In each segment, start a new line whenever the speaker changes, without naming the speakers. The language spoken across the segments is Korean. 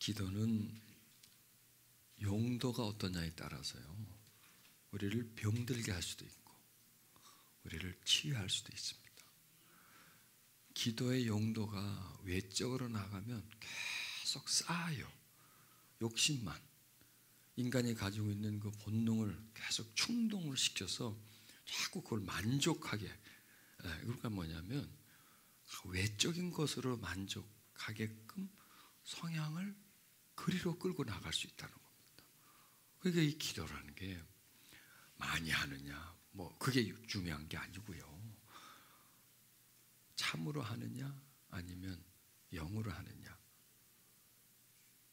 기도는 용도가 어떠냐에 따라서요, 우리를 병들게 할 수도 있고 우리를 치유할 수도 있습니다. 기도의 용도가 외적으로 나가면 계속 쌓아요. 욕심만, 인간이 가지고 있는 그 본능을 계속 충동을 시켜서 자꾸 그걸 만족하게, 그러니까 뭐냐면 외적인 것으로 만족하게끔 성향을 그리로 끌고 나갈 수 있다는 겁니다. 그러니까 이 기도라는 게 많이 하느냐, 뭐 그게 중요한 게 아니고요. 참으로 하느냐 아니면 영으로 하느냐,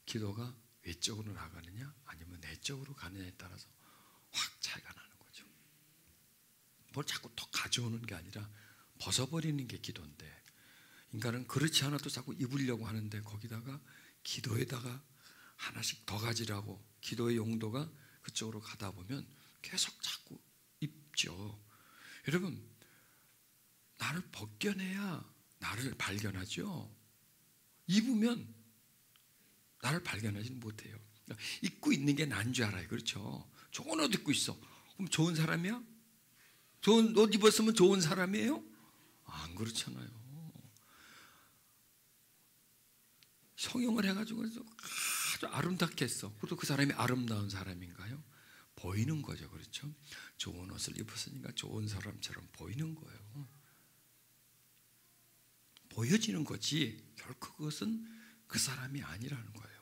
기도가 외적으로 나가느냐 아니면 내적으로 가느냐에 따라서 확 차이가 나는 거죠. 뭘 자꾸 더 가져오는 게 아니라 벗어버리는 게 기도인데, 인간은 그렇지 않아도 자꾸 입으려고 하는데 거기다가 기도에다가 하나씩 더 가지라고 기도의 용도가 그쪽으로 가다 보면 계속 자꾸 입죠. 여러분, 나를 벗겨내야 나를 발견하죠. 입으면 나를 발견하지는 못해요. 입고 있는 게 난 줄 알아요. 그렇죠? 좋은 옷 입고 있어. 그럼 좋은 사람이야? 좋은 옷 입었으면 좋은 사람이에요? 안 그렇잖아요. 성형을 해가지고 아주 아름답게 했어. 그래도 그 사람이 아름다운 사람인가요? 보이는 거죠. 그렇죠? 좋은 옷을 입었으니까 좋은 사람처럼 보이는 거예요. 보여지는 거지 결코 그것은 그 사람이 아니라는 거예요.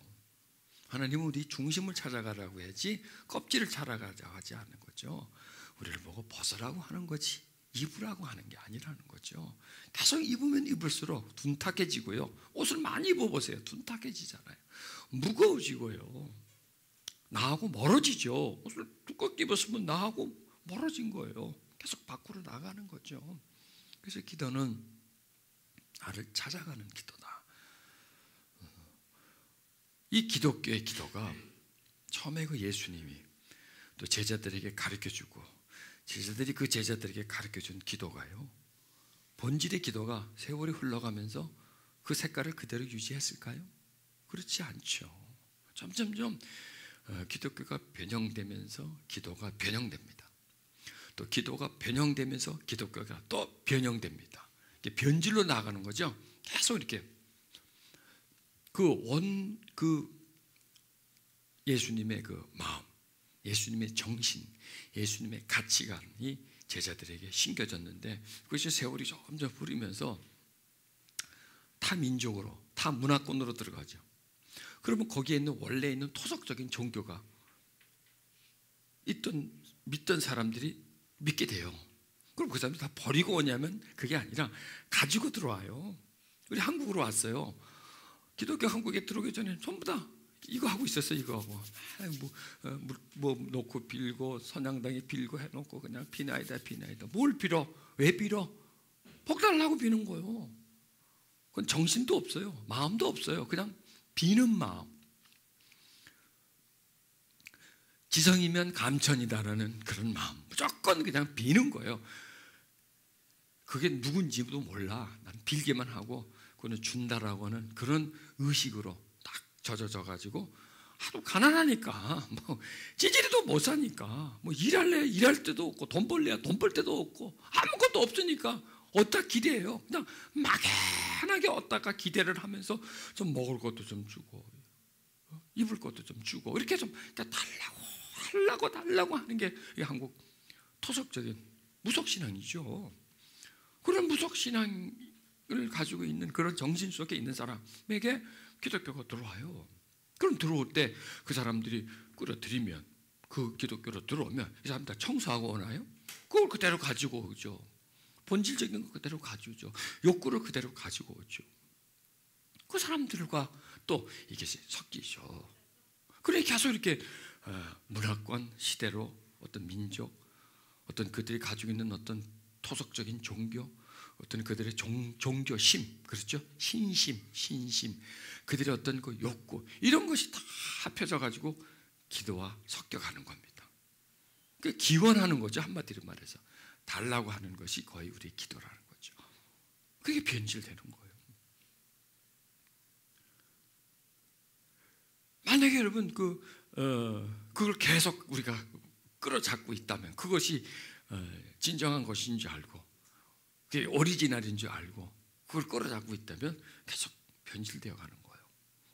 하나님은 우리 중심을 찾아가라고 해야지 껍질을 찾아가자고 하지 않는 거죠. 우리를 보고 벗으라고 하는 거지 입으라고 하는 게 아니라는 거죠. 계속 입으면 입을수록 둔탁해지고요. 옷을 많이 입어보세요. 둔탁해지잖아요. 무거워지고요. 나하고 멀어지죠. 옷을 두껍게 입었으면 나하고 멀어진 거예요. 계속 밖으로 나가는 거죠. 그래서 기도는 나를 찾아가는 기도다. 이 기독교의 기도가 처음에 그 예수님이 또 제자들에게 가르쳐주고 제자들이 그 제자들에게 가르쳐준 기도가요, 본질의 기도가 세월이 흘러가면서 그 색깔을 그대로 유지했을까요? 그렇지 않죠. 점점점 기독교가 변형되면서 기도가 변형됩니다. 또 기도가 변형되면서 기독교가 또 변형됩니다. 이게 변질로 나가는 거죠. 계속 이렇게 예수님의 그 마음, 예수님의 정신, 예수님의 가치관이 제자들에게 심겨졌는데, 그것이 세월이 점점 흐르면서 타 민족으로, 타 문화권으로 들어가죠. 그러면 거기에 있는 원래 있는 토속적인 종교가 믿던 사람들이 믿게 돼요. 그럼 그 사람들이 다 버리고 오냐면 그게 아니라 가지고 들어와요. 우리 한국으로 왔어요. 기독교 한국에 들어오기 전에 전부 다 이거 하고 있었어요. 이거 하고 뭐 놓고 빌고 선양당에 빌고 해놓고 그냥 비나이다. 뭘 빌어? 왜 빌어? 복 달라고 비는 거예요. 그건 정신도 없어요. 마음도 없어요. 그냥 비는 마음. 지성이면 감천이다라는 그런 마음. 무조건 그냥 비는 거예요. 그게 누군지도 몰라. 난 빌기만 하고 그거는 준다라고 하는 그런 의식으로 딱 젖어져 가지고 하도 가난하니까 뭐 찌질이도 못 사니까 뭐 일할래 일할 때도 없고 돈 벌래야 돈 벌 때도 없고 아무것도 없으니까 어디다 기대해요. 그냥 막연하게 어디다가 기대를 하면서 좀 먹을 것도 좀 주고 입을 것도 좀 주고 이렇게 좀 달라고 하는 게 한국 토속적인 무속신앙이죠. 그런 무속신앙 을 가지고 있는 그런 정신 속에 있는 사람에게 기독교가 들어와요. 그럼 들어올 때 그 사람들이 끌어들이면, 그 기독교로 들어오면 이 사람들 청소하고 오나요? 그걸 그대로 가지고 오죠. 본질적인 거 그대로 가지고 오죠. 욕구를 그대로 가지고 오죠. 그 사람들과 또 이게 섞이죠. 그래 계속 이렇게 문화권 시대로 어떤 민족, 어떤 그들이 가지고 있는 어떤 토속적인 종교, 어떤 그들의 종교심, 그렇죠? 신심, 그들의 어떤 그 욕구, 이런 것이 다 합해져 가지고 기도와 섞여가는 겁니다. 그 기원하는 거죠. 한마디로 말해서 달라고 하는 것이 거의 우리의 기도라는 거죠. 그게 변질되는 거예요. 만약에 여러분 그걸 계속 우리가 끌어잡고 있다면, 그것이 진정한 것인 줄 알고, 그게 오리지널인 줄 알고 그걸 끌어잡고 있다면 계속 변질되어 가는 거예요.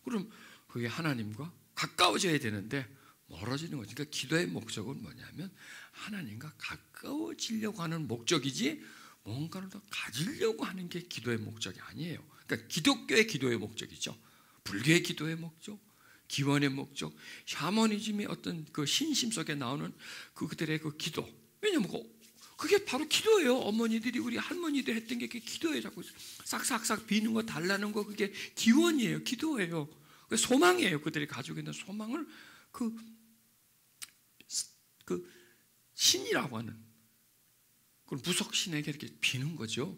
그럼 그게 하나님과 가까워져야 되는데 멀어지는 거죠. 그러니까 기도의 목적은 뭐냐면 하나님과 가까워지려고 하는 목적이지, 뭔가를 더 가지려고 하는 게 기도의 목적이 아니에요. 그러니까 기독교의 기도의 목적이죠. 불교의 기도의 목적, 기원의 목적, 샤머니즘의 어떤 그 신심 속에 나오는 그들의 그 기도. 왜냐면 그게 바로 기도예요. 어머니들이, 우리 할머니들 했던 게 그게 기도예요. 자꾸 싹싹싹 비는 거 달라는 거, 그게 기원이에요. 기도예요. 소망이에요. 그들이 가지고 있는 소망을 그 신이라고 하는 그런 무속신에게 이렇게 비는 거죠.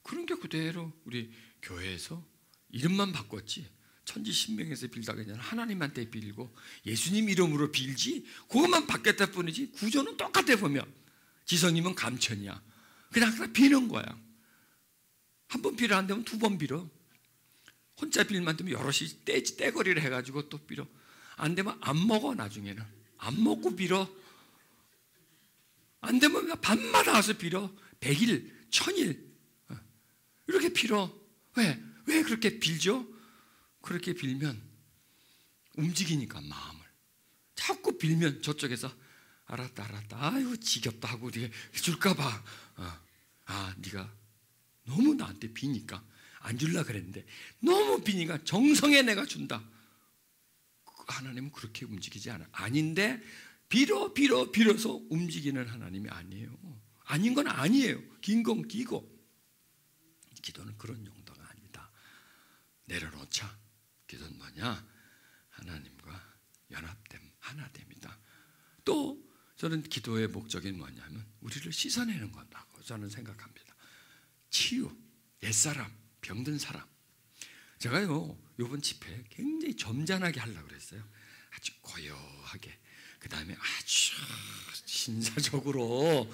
그런 게 그대로 우리 교회에서 이름만 바꿨지, 천지신명에서 빌다가 아니라 하나님한테 빌고 예수님 이름으로 빌지, 그것만 바뀌었다 뿐이지 구조는 똑같아. 보면 지성이면 감천이야. 그냥 비는 거야. 한 번 빌어 안 되면 두 번 빌어. 혼자 빌만 되면 여럿이 떼거리를 해가지고 또 빌어. 안 되면 안 먹어. 나중에는 안 먹고 빌어. 안 되면 밤마다 와서 빌어. 100일, 1000일 이렇게 빌어. 왜 그렇게 빌죠? 그렇게 빌면 움직이니까 마음을. 자꾸 빌면 저쪽에서 알았다 아이고 지겹다 하고 우리 줄까 봐. 네가 너무 나한테 비니까 안 줄라 그랬는데 너무 비니까 정성에 내가 준다. 하나님은 그렇게 움직이지 않아. 아닌데 빌어서 움직이는 하나님이 아니에요. 아닌 건 아니에요. 긴 건 기고. 기도는 그런 용도가 아니다. 내려놓자. 기도는 뭐냐? 하나님과 연합됨, 하나됨이다. 또 저는 기도의 목적이 뭐냐면 우리를 씻어내는 거라고 저는 생각합니다. 치유, 옛사람, 병든 사람. 제가요 이번 집회 굉장히 점잖하게 하려고 그랬어요. 아주 고요하게. 그 다음에 아주 신사적으로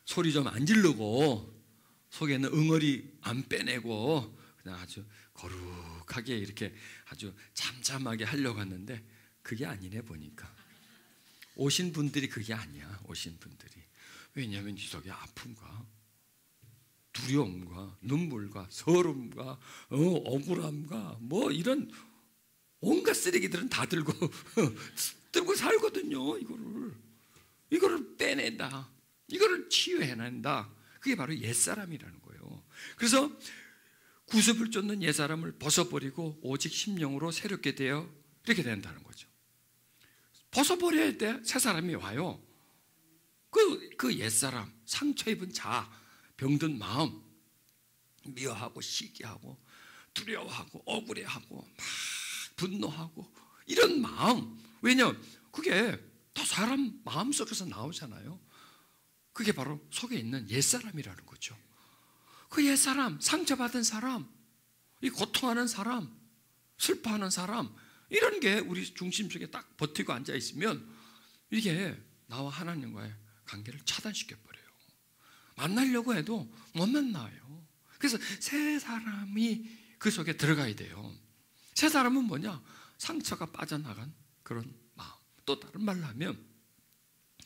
소리 좀 안 지르고 속에 있는 응어리 안 빼내고 그냥 아주 거룩하게 이렇게 아주 잠잠하게 하려고 했는데 그게 아니네 보니까. 오신 분들이 그게 아니야. 오신 분들이. 왜냐하면 이 속에 아픔과 두려움과 눈물과 서름과 억울함과 뭐 이런 온갖 쓰레기들은 다 들고 살거든요. 이거를 빼낸다. 이거를 치유해낸다. 그게 바로 옛사람이라는 거예요. 그래서 구습을 쫓는 옛사람을 벗어버리고 오직 심령으로 새롭게 되어 이렇게 된다는 거죠. 벗어버려야 돼. 새 사람이 와요. 그 옛사람, 상처 입은 자, 병든 마음, 미워하고 시기하고 두려워하고 억울해하고 막 분노하고 이런 마음. 왜냐하면 그게 다 사람 마음속에서 나오잖아요. 그게 바로 속에 있는 옛사람이라는 거죠. 그 옛사람, 상처받은 사람, 이 고통하는 사람, 슬퍼하는 사람, 이런 게 우리 중심 속에 딱 버티고 앉아 있으면 이게 나와 하나님과의 관계를 차단시켜버려요. 만나려고 해도 못 만나요. 그래서 새 사람이 그 속에 들어가야 돼요. 새 사람은 뭐냐? 상처가 빠져나간 그런 마음. 또 다른 말로 하면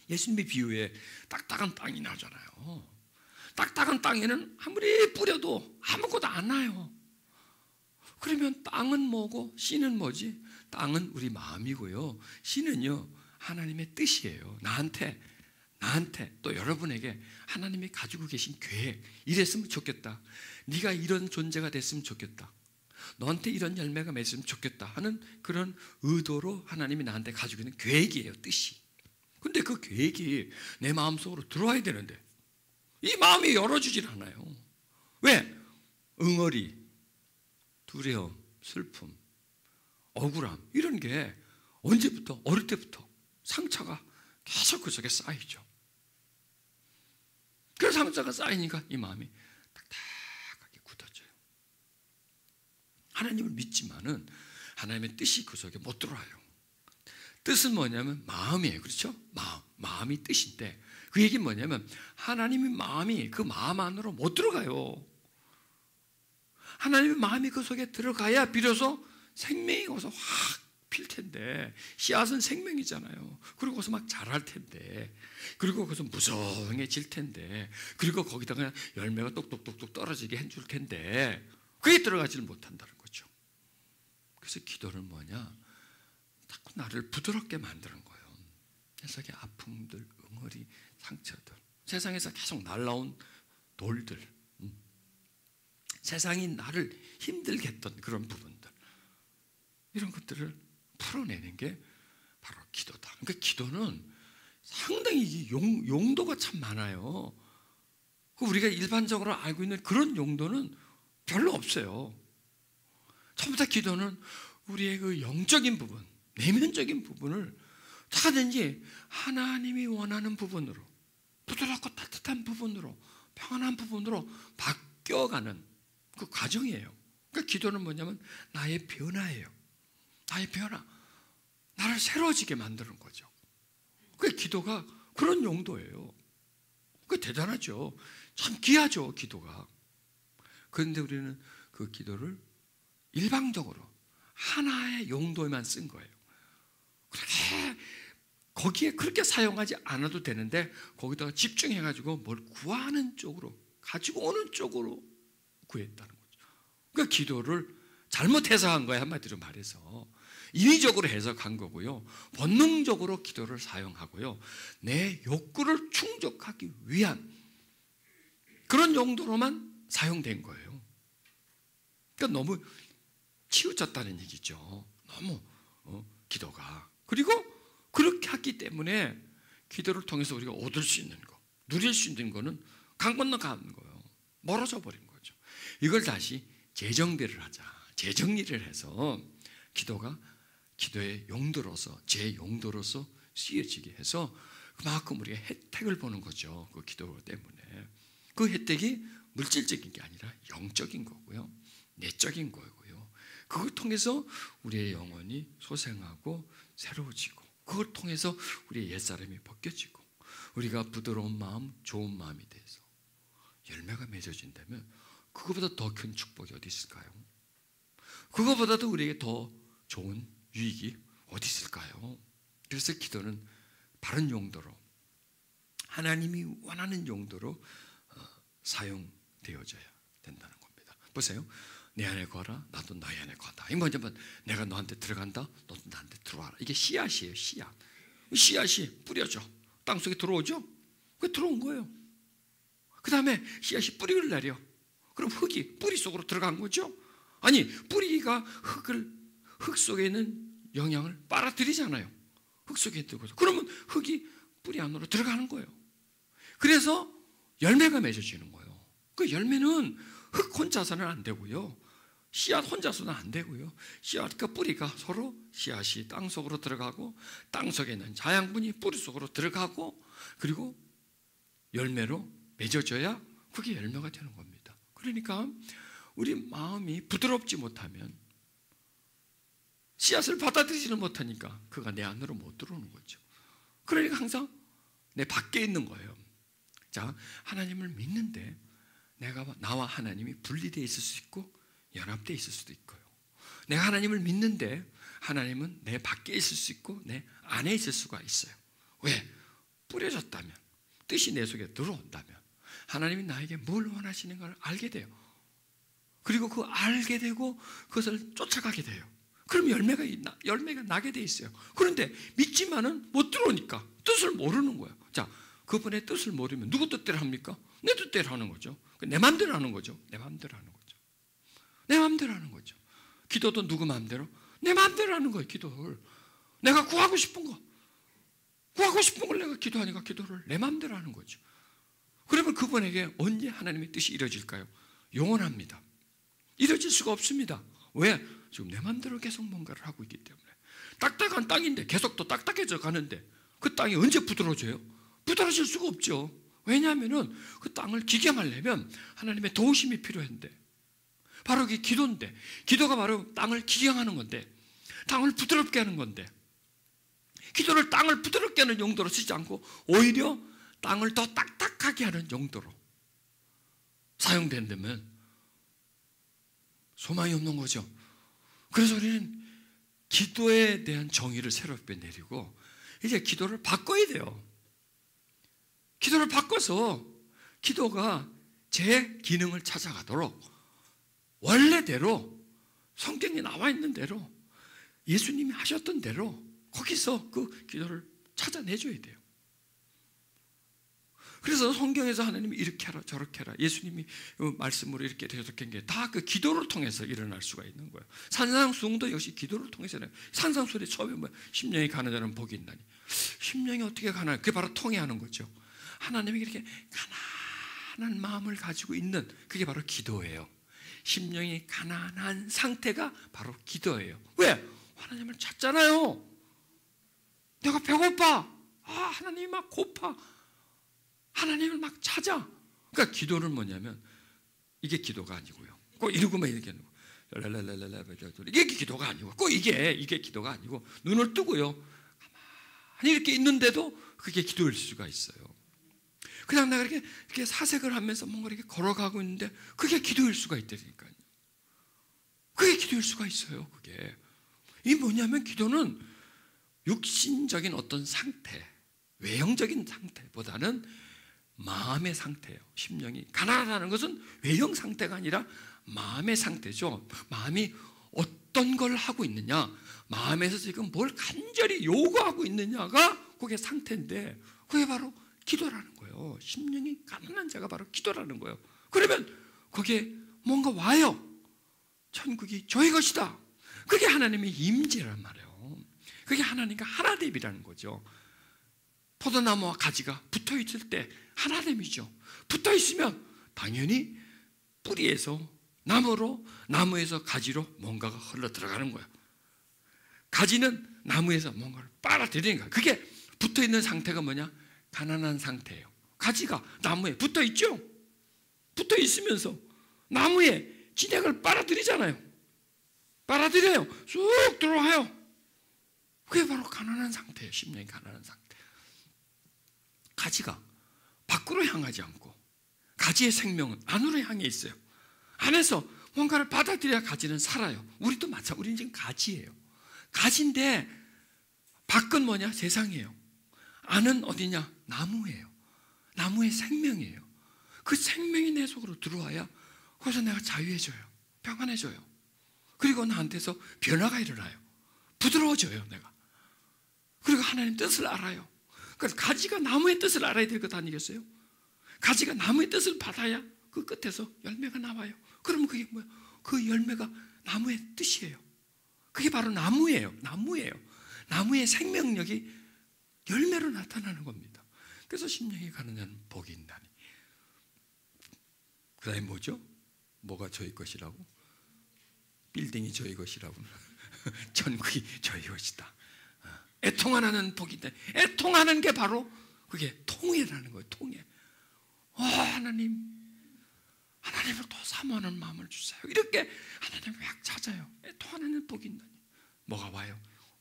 예수님의 비유에 딱딱한 땅이 나잖아요. 딱딱한 땅에는 아무리 뿌려도 아무것도 안 나요. 그러면 땅은 뭐고 씨는 뭐지? 땅은 우리 마음이고요. 씨는요 하나님의 뜻이에요. 나한테 또 여러분에게 하나님이 가지고 계신 계획, 이랬으면 좋겠다. 네가 이런 존재가 됐으면 좋겠다. 너한테 이런 열매가 맺으면 좋겠다 하는 그런 의도로 하나님이 나한테 가지고 있는 계획이에요. 뜻이. 근데 그 계획이 내 마음속으로 들어와야 되는데 이 마음이 열어주질 않아요. 왜? 응어리, 두려움, 슬픔, 억울함 이런 게 언제부터? 어릴 때부터 상처가 계속 그 속에 쌓이죠. 그 상처가 쌓이니까 이 마음이 딱딱하게 굳어져요. 하나님을 믿지만은 하나님의 뜻이 그 속에 못 들어와요. 뜻은 뭐냐면 마음이에요. 그렇죠? 마음이 뜻인데 그 얘기는 뭐냐면 하나님의 마음이 그 마음 안으로 못 들어가요. 하나님의 마음이 그 속에 들어가야 비로소 생명이 거기서 확 필 텐데, 씨앗은 생명이잖아요. 그리고 거기서 막 자랄 텐데, 그리고 거기서 무성해질 텐데, 그리고 거기다가 열매가 똑똑똑똑 떨어지게 해줄 텐데, 그게 들어가지를 못한다는 거죠. 그래서 기도는 뭐냐? 자꾸 나를 부드럽게 만드는 거예요. 세상의 아픔들, 응어리, 상처들, 세상에서 계속 날라온 돌들, 세상이 나를 힘들게 했던 그런 부분들, 이런 것들을 풀어내는 게 바로 기도다. 그러니까 기도는 상당히 용도가 참 많아요. 우리가 일반적으로 알고 있는 그런 용도는 별로 없어요. 전부 다 기도는 우리의 그 영적인 부분, 내면적인 부분을 다든지 하나님이 원하는 부분으로, 부드럽고 따뜻한 부분으로, 평안한 부분으로 바뀌어가는 그 과정이에요. 그러니까 기도는 뭐냐면 나의 변화예요. 나의 변화, 나를 새로워지게 만드는 거죠. 그 기도가 그런 용도예요. 그 대단하죠. 참 귀하죠, 기도가. 그런데 우리는 그 기도를 일방적으로 하나의 용도에만 쓴 거예요. 그렇게 거기에 그렇게 사용하지 않아도 되는데, 거기다가 집중해가지고 뭘 구하는 쪽으로, 가지고 오는 쪽으로 구했다는 거죠. 그러니까 기도를 잘못 해석한 거예요. 한마디로 말해서 인위적으로 해석한 거고요, 본능적으로 기도를 사용하고요, 내 욕구를 충족하기 위한 그런 용도로만 사용된 거예요. 그러니까 너무 치우쳤다는 얘기죠. 너무 기도가. 그리고 그렇게 했기 때문에 기도를 통해서 우리가 얻을 수 있는 거, 누릴 수 있는 거는 강 건너 가는 거예요. 멀어져 버린 거죠. 이걸 다시 재정비를 하자, 재정리를 해서 기도가 기도의 용도로서, 제 용도로서 쓰여지게 해서 그만큼 우리가 혜택을 보는 거죠. 그 기도 때문에. 그 혜택이 물질적인 게 아니라 영적인 거고요, 내적인 거고요. 그걸 통해서 우리의 영혼이 소생하고 새로워지고, 그걸 통해서 우리의 옛사람이 벗겨지고, 우리가 부드러운 마음, 좋은 마음이 돼서 열매가 맺어진다면 그거보다 더 큰 축복이 어디 있을까요? 그거보다도 우리에게 더 좋은 유익이 어디 있을까요? 그래서 기도는 바른 용도로, 하나님이 원하는 용도로 사용되어져야 된다는 겁니다. 보세요. 내 안에 거하라, 나도 너희 안에 거하다. 이 뭐냐면 내가 너한테 들어간다, 너도 나한테 들어와라. 이게 씨앗이에요. 씨앗. 씨앗이 뿌려져 땅속에 들어오죠. 그게 들어온 거예요. 그 다음에 씨앗이 뿌리를 내려. 그럼 흙이 뿌리 속으로 들어간 거죠. 아니, 뿌리가 흙 속에 있는 영양을 빨아들이잖아요. 흙 속에 들어가서. 그러면 흙이 뿌리 안으로 들어가는 거예요. 그래서 열매가 맺어지는 거예요. 그 열매는 흙 혼자서는 안 되고요, 씨앗 혼자서는 안 되고요, 씨앗과 뿌리가 서로, 씨앗이 땅 속으로 들어가고 땅 속에 있는 자양분이 뿌리 속으로 들어가고, 그리고 열매로 맺어져야 그게 열매가 되는 겁니다. 그러니까 우리 마음이 부드럽지 못하면, 씨앗을 받아들이지는 못하니까 그가 내 안으로 못 들어오는 거죠. 그러니까 항상 내 밖에 있는 거예요. 자, 하나님을 믿는데 나와 하나님이 분리되어 있을 수 있고 연합되어 있을 수도 있고요. 내가 하나님을 믿는데 하나님은 내 밖에 있을 수 있고 내 안에 있을 수가 있어요. 왜? 뿌려졌다면, 뜻이 내 속에 들어온다면 하나님이 나에게 뭘 원하시는가를 알게 돼요. 그리고 그 알게 되고 그것을 쫓아가게 돼요. 그럼 열매가 나게 돼 있어요. 그런데 믿지만은 못 들어오니까 뜻을 모르는 거예요. 자, 그분의 뜻을 모르면 누구 뜻대로 합니까? 내 뜻대로 하는 거죠. 내 마음대로 하는 거죠. 내 마음대로 하는 거죠. 내 마음대로 하는 거죠. 기도도 누구 마음대로? 내 마음대로 하는 거예요. 기도를 내가 구하고 싶은 걸 내가 기도하니까 기도를 내 마음대로 하는 거죠. 그러면 그분에게 언제 하나님의 뜻이 이루어질까요? 영원합니다. 이루어질 수가 없습니다. 왜? 지금 내 마음대로 계속 뭔가를 하고 있기 때문에. 딱딱한 땅인데 계속 또 딱딱해져 가는데 그 땅이 언제 부드러워져요? 부드러워질 수가 없죠. 왜냐하면 그 땅을 기경하려면 하나님의 도우심이 필요한데, 바로 그게 기도인데, 기도가 바로 땅을 기경하는 건데, 땅을 부드럽게 하는 건데, 기도를 땅을 부드럽게 하는 용도로 쓰지 않고 오히려 땅을 더 딱딱하게 하는 용도로 사용된다면 소망이 없는 거죠. 그래서 우리는 기도에 대한 정의를 새롭게 내리고 이제 기도를 바꿔야 돼요. 기도를 바꿔서 기도가 제 기능을 찾아가도록 원래대로 성경에 나와 있는 대로 예수님이 하셨던 대로 거기서 그 기도를 찾아내줘야 돼요. 그래서 성경에서 하나님이 이렇게 하라 저렇게 하라 예수님이 말씀으로 이렇게 저렇게 게 다 그 기도를 통해서 일어날 수가 있는 거예요. 산상수훈도 역시 기도를 통해서 산상수훈의 처음에 뭐야? 심령이 가는 자는 복이 있나니. 심령이 어떻게 가나요? 그게 바로 통해하는 거죠. 하나님이 이렇게 가난한 마음을 가지고 있는 그게 바로 기도예요. 심령이 가난한 상태가 바로 기도예요. 왜? 하나님을 찾잖아요. 내가 배고파. 하나님이 막 고파. 하나님을 막 찾아. 그러니까 기도는 뭐냐면 이게 기도가 아니고요. 꼭 이러고만 이렇게 이게 기도가 아니고 꼭 이게 기도가 아니고 눈을 뜨고요. 가만히 이렇게 있는데도 그게 기도일 수가 있어요. 그냥 내가 이렇게 사색을 하면서 뭔가 이렇게 걸어가고 있는데 그게 기도일 수가 있다니까요. 그게 기도일 수가 있어요. 그게 이 뭐냐면 기도는 육신적인 어떤 상태, 외형적인 상태보다는 마음의 상태예요. 심령이 가난하다는 것은 외형 상태가 아니라 마음의 상태죠. 마음이 어떤 걸 하고 있느냐, 마음에서 지금 뭘 간절히 요구하고 있느냐가 그게 상태인데 그게 바로 기도라는 거예요. 심령이 가난한 자가 바로 기도라는 거예요. 그러면 거기에 뭔가 와요. 천국이 저희 것이다. 그게 하나님의 임재란 말이에요. 그게 하나님과 하나됨이라는 거죠. 포도나무와 가지가 붙어있을 때 하나됨이죠. 붙어있으면 당연히 뿌리에서 나무로, 나무에서 가지로 뭔가가 흘러 들어가는 거예요. 가지는 나무에서 뭔가를 빨아들이는 거예요. 그게 붙어있는 상태가 뭐냐? 가난한 상태예요. 가지가 나무에 붙어있죠? 붙어있으면서 나무에 진액을 빨아들이잖아요. 빨아들여요. 쑥 들어와요. 그게 바로 가난한 상태예요. 심령이 가난한 상태. 가지가 밖으로 향하지 않고 가지의 생명은 안으로 향해 있어요. 안에서 뭔가를 받아들여야 가지는 살아요. 우리도 마찬가지. 우리는 지금 가지예요. 가지인데 밖은 뭐냐? 세상이에요. 안은 어디냐? 나무예요. 나무의 생명이에요. 그 생명이 내 속으로 들어와야 거기서 내가 자유해져요. 평안해져요. 그리고 나한테서 변화가 일어나요. 부드러워져요. 내가. 그리고 하나님 뜻을 알아요. 그래서 가지가 나무의 뜻을 알아야 될 것 아니겠어요? 가지가 나무의 뜻을 받아야 그 끝에서 열매가 나와요. 그러면 그게 뭐야? 그 열매가 나무의 뜻이에요. 그게 바로 나무예요. 나무예요. 나무의 생명력이 열매로 나타나는 겁니다. 그래서 심령이 가는 자는 복이 있나니. 그 다음에 뭐죠? 뭐가 저희 것이라고? 빌딩이 저희 것이라고. 천국이 저희 것이다. 애통하는 복이 있다. 애통하는 게 바로 그게 통회라는 거예요. 통회. 하나님을 더 사모하는 마음을 주세요. 이렇게 하나님을 막 찾아요. 애통하는 복이 있나니. 뭐가 와요?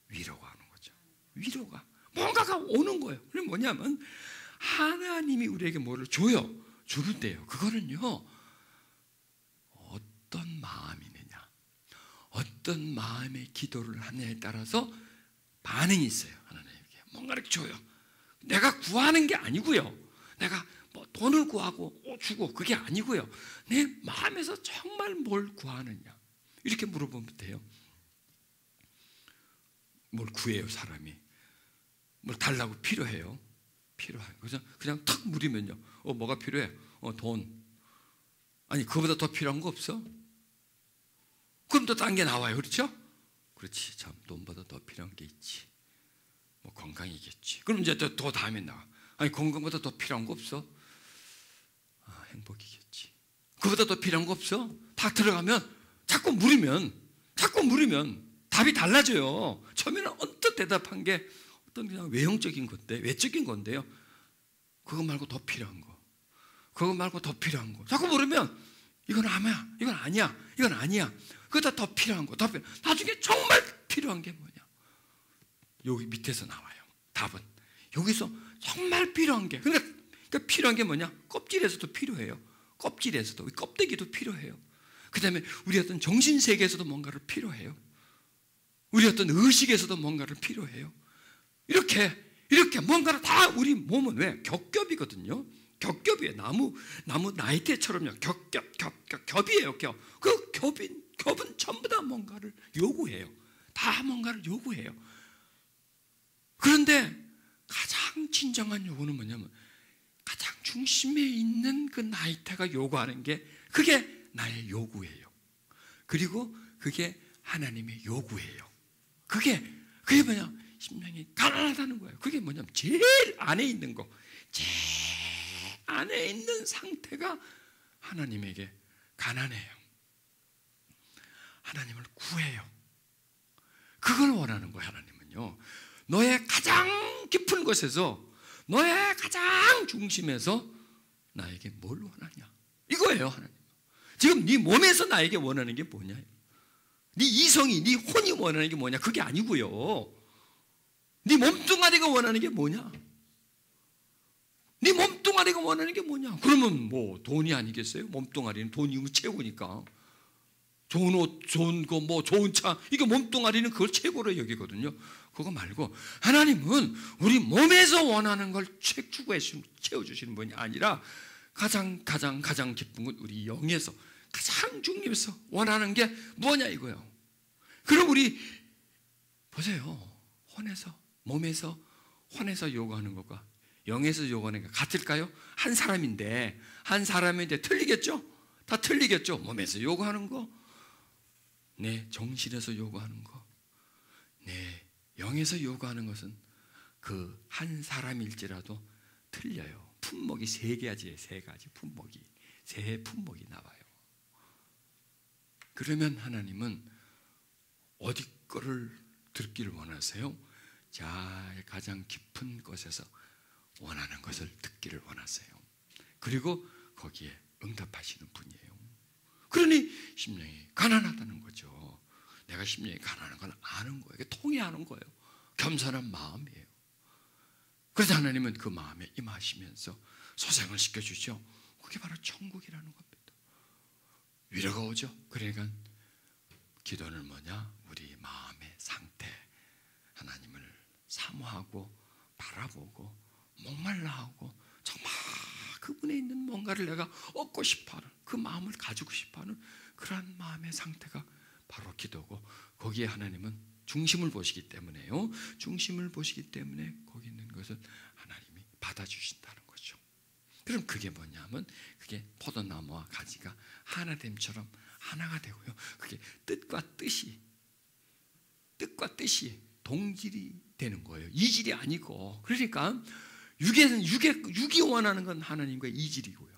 위로가 오는 거죠. 위로가. 뭔가가 오는 거예요. 그게 뭐냐면 하나님이 우리에게 뭐를 줘요. 주는데요. 그거는요. 어떤 마음이느냐, 어떤 마음의 기도를 하느냐에 따라서 반응이 있어요. 하나님에게 뭔가를 줘요. 내가 구하는 게 아니고요. 내가 뭐 돈을 구하고 주고 그게 아니고요. 내 마음에서 정말 뭘 구하느냐 이렇게 물어보면 돼요. 뭘 구해요? 사람이 뭘 달라고 필요해요. 필요해요. 그래서 그냥 탁 물으면요. 뭐가 필요해? 돈. 아니 그거보다 더 필요한 거 없어? 그럼 또 딴 게 나와요. 그렇죠? 그렇지. 참 돈보다 더 필요한 게 있지. 뭐 건강이겠지. 그럼 이제 또 다음에 나와. 아니 건강보다 더 필요한 거 없어? 행복이겠지. 그보다 더 필요한 거 없어? 다 들어가면 자꾸 물으면 답이 달라져요. 처음에는 언뜻 대답한 게 어떤 그냥 외형적인 건데 외적인 건데요. 그거 말고 더 필요한 거. 그거 말고 더 필요한 거. 자꾸 물으면 이건 아니야. 이건 아니야. 이건 아니야. 그보다 더 필요한 거. 더 필요. 나중에 정말 필요한 게 뭐냐? 여기 밑에서 나와요. 답은 여기서 정말 필요한 게. 그러니까 필요한 게 뭐냐? 껍질에서도 필요해요. 껍질에서도 껍데기도 필요해요. 그 다음에 우리 어떤 정신 세계에서도 뭔가를 필요해요. 우리 어떤 의식에서도 뭔가를 필요해요. 이렇게 뭔가를 다 우리 몸은 왜? 겹겹이거든요. 겹겹이에요. 나무 나이테처럼요. 겹이에요. 그 겹은 전부 다 뭔가를 요구해요. 다 뭔가를 요구해요. 그런데 가장 진정한 요구는 뭐냐면 가장 중심에 있는 그 나이테가 요구하는 게 그게 나의 요구예요. 그리고 그게 하나님의 요구예요. 그게 뭐냐? 심령이 가난하다는 거예요. 그게 뭐냐면 제일 안에 있는 거, 제일 안에 있는 상태가 하나님에게 가난해요. 하나님을 구해요. 그걸 원하는 거예요. 하나님은요, 너의 가장 깊은 곳에서, 너의 가장 중심에서 나에게 뭘 원하냐, 이거예요. 하나님 지금 네 몸에서 나에게 원하는 게 뭐냐, 네 이성이, 네 혼이 원하는 게 뭐냐, 그게 아니고요. 네 몸뚱아리가 원하는 게 뭐냐, 네 몸뚱아리가 원하는 게 뭐냐. 그러면 뭐 돈이 아니겠어요? 몸뚱아리는 돈이면 최고니까. 좋은 옷, 좋은 거, 뭐 좋은 차, 이게 몸뚱아리는 그걸 최고로 여기거든요. 그거 말고 하나님은 우리 몸에서 원하는 걸 채워주시는 분이 아니라 가장 깊은 건 우리 영에서, 가장 중심에서 원하는 게 뭐냐 이거예요. 그럼 우리 보세요. 몸에서 혼에서 요구하는 것과 영에서 요구하는 게 같을까요? 한 사람인데 틀리겠죠? 다 틀리겠죠? 몸에서 요구하는 거, 내 정신에서 요구하는 거, 내 영에서 요구하는 것은 그 한 사람일지라도 틀려요. 품목이 세 가지 품목이, 세 품목이 나와요. 그러면 하나님은 어디 거를 듣기를 원하세요? 가장 깊은 곳에서 원하는 것을 듣기를 원하세요. 그리고 거기에 응답하시는 분이에요. 그러니 심령이 가난하다는 거죠. 내가 심령이 가난한 걸 아는 거예요. 통해하는 거예요. 겸손한 마음이에요. 그래서 하나님은 그 마음에 임하시면서 소생을 시켜주죠. 그게 바로 천국이라는 겁니다. 위로가 오죠. 그러니까 기도는 뭐냐? 우리 마음의 상태, 하나님을 사모하고 바라보고 목말라하고 정말 그분에 있는 뭔가를 내가 얻고 싶어하는, 그 마음을 가지고 싶어하는 그러한 마음의 상태가 바로 기도고, 거기에 하나님은 중심을 보시기 때문에요. 중심을 보시기 때문에 거기 있는 것을 하나님이 받아주신다는 거죠. 그럼 그게 뭐냐면 그게 포도나무와 가지가 하나됨처럼 하나가 되고요. 그게 뜻과 뜻이 동질이 되는 거예요. 이질이 아니고. 그러니까 육이 원하는 건 하나님과 이질이고요.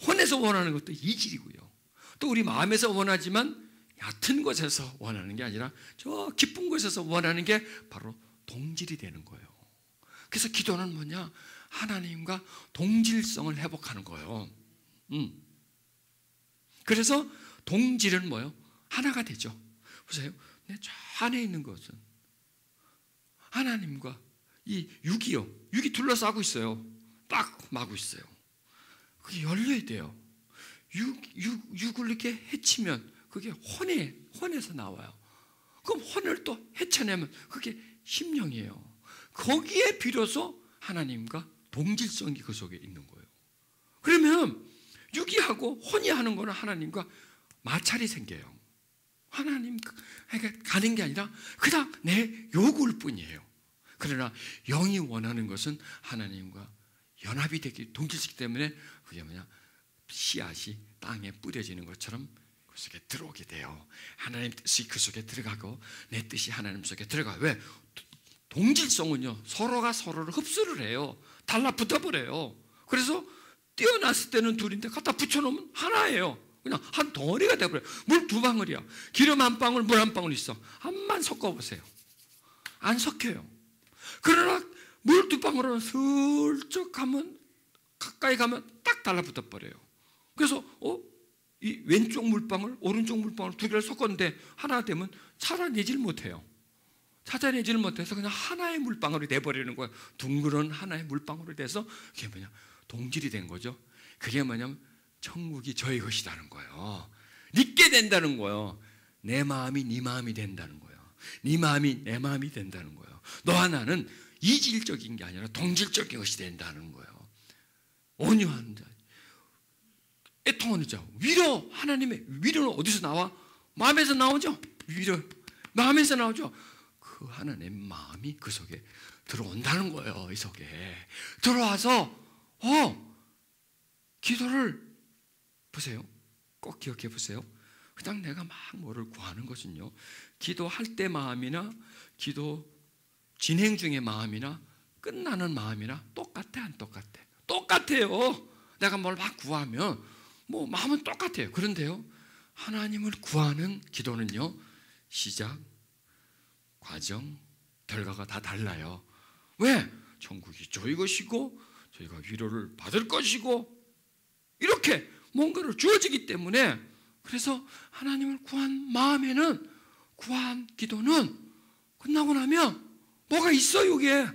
혼에서 원하는 것도 이질이고요. 또 우리 마음에서 원하지만 얕은 곳에서 원하는 게 아니라 저 깊은 곳에서 원하는 게 바로 동질이 되는 거예요. 그래서 기도는 뭐냐? 하나님과 동질성을 회복하는 거예요. 그래서 동질은 뭐예요? 하나가 되죠. 보세요. 내 저 안에 있는 것은 하나님과 이 육이 둘러싸고 있어요. 딱 마구 있어요. 그게 열려야 돼요. 육을 이렇게 해치면 그게 혼에서 나와요. 그럼 혼을 또 헤쳐내면 그게 심령이에요. 거기에 비로소 하나님과 동질성이 그 속에 있는 거예요. 그러면 육이 하고 혼이 하는 거는 하나님과 마찰이 생겨요. 하나님에게 가는 게 아니라 그냥 내 요구일 뿐이에요. 그러나 영이 원하는 것은 하나님과 연합이 되기, 동질시기 때문에 그게 뭐냐? 씨앗이 땅에 뿌려지는 것처럼 그 속에 들어오게 돼요. 하나님 뜻이 그 속에 들어가고 내 뜻이 하나님 속에 들어가요. 왜? 동질성은요, 서로가 서로를 흡수를 해요. 달라붙어버려요. 그래서 띄어났을 때는 둘인데 갖다 붙여놓으면 하나예요. 그냥 한 덩어리가 돼버려요. 물 2방울이야. 기름 1방울, 물 1방울 있어. 한번 섞어보세요. 안 섞여요. 그러나 물 2방울은 슬쩍 가면, 가까이 가면 딱 달라붙어 버려요. 그래서 이 왼쪽 물방울, 오른쪽 물방울 두 개를 섞었는데 하나 되면 찾아내질 못해요. 찾아내지를 못해서 그냥 하나의 물방울이 돼버리는 거예요. 둥그런 하나의 물방울이 돼서 그게 뭐냐? 동질이 된 거죠. 그게 뭐냐면 천국이 저희 것이라는 거예요. 믿게 된다는 거예요. 내 마음이 네 마음이 된다는 거예요. 네 마음이 내 마음이 된다는 거예요. 너와 나는 이질적인 게 아니라 동질적인 것이 된다는 거예요. 온유한 자, 애통하는 자. 위로, 하나님의 위로는 어디서 나와? 마음에서 나오죠. 위로, 마음에서 나오죠. 그 하나님의 마음이 그 속에 들어온다는 거예요. 이 속에 들어와서 기도를 보세요. 꼭 기억해 보세요. 그냥 내가 막 뭐를 구하는 것은요, 기도할 때 마음이나 기도 진행 중의 마음이나 끝나는 마음이나 똑같아 안 똑같아? 똑같아요. 내가 뭘 막 구하면 뭐 마음은 똑같아요. 그런데요, 하나님을 구하는 기도는요, 시작, 과정, 결과가 다 달라요. 왜? 천국이 저희 것이고 저희가 위로를 받을 것이고 이렇게 뭔가를 주어지기 때문에, 그래서 하나님을 구한 마음에는, 구한 기도는 끝나고 나면 뭐가 있어. 여기에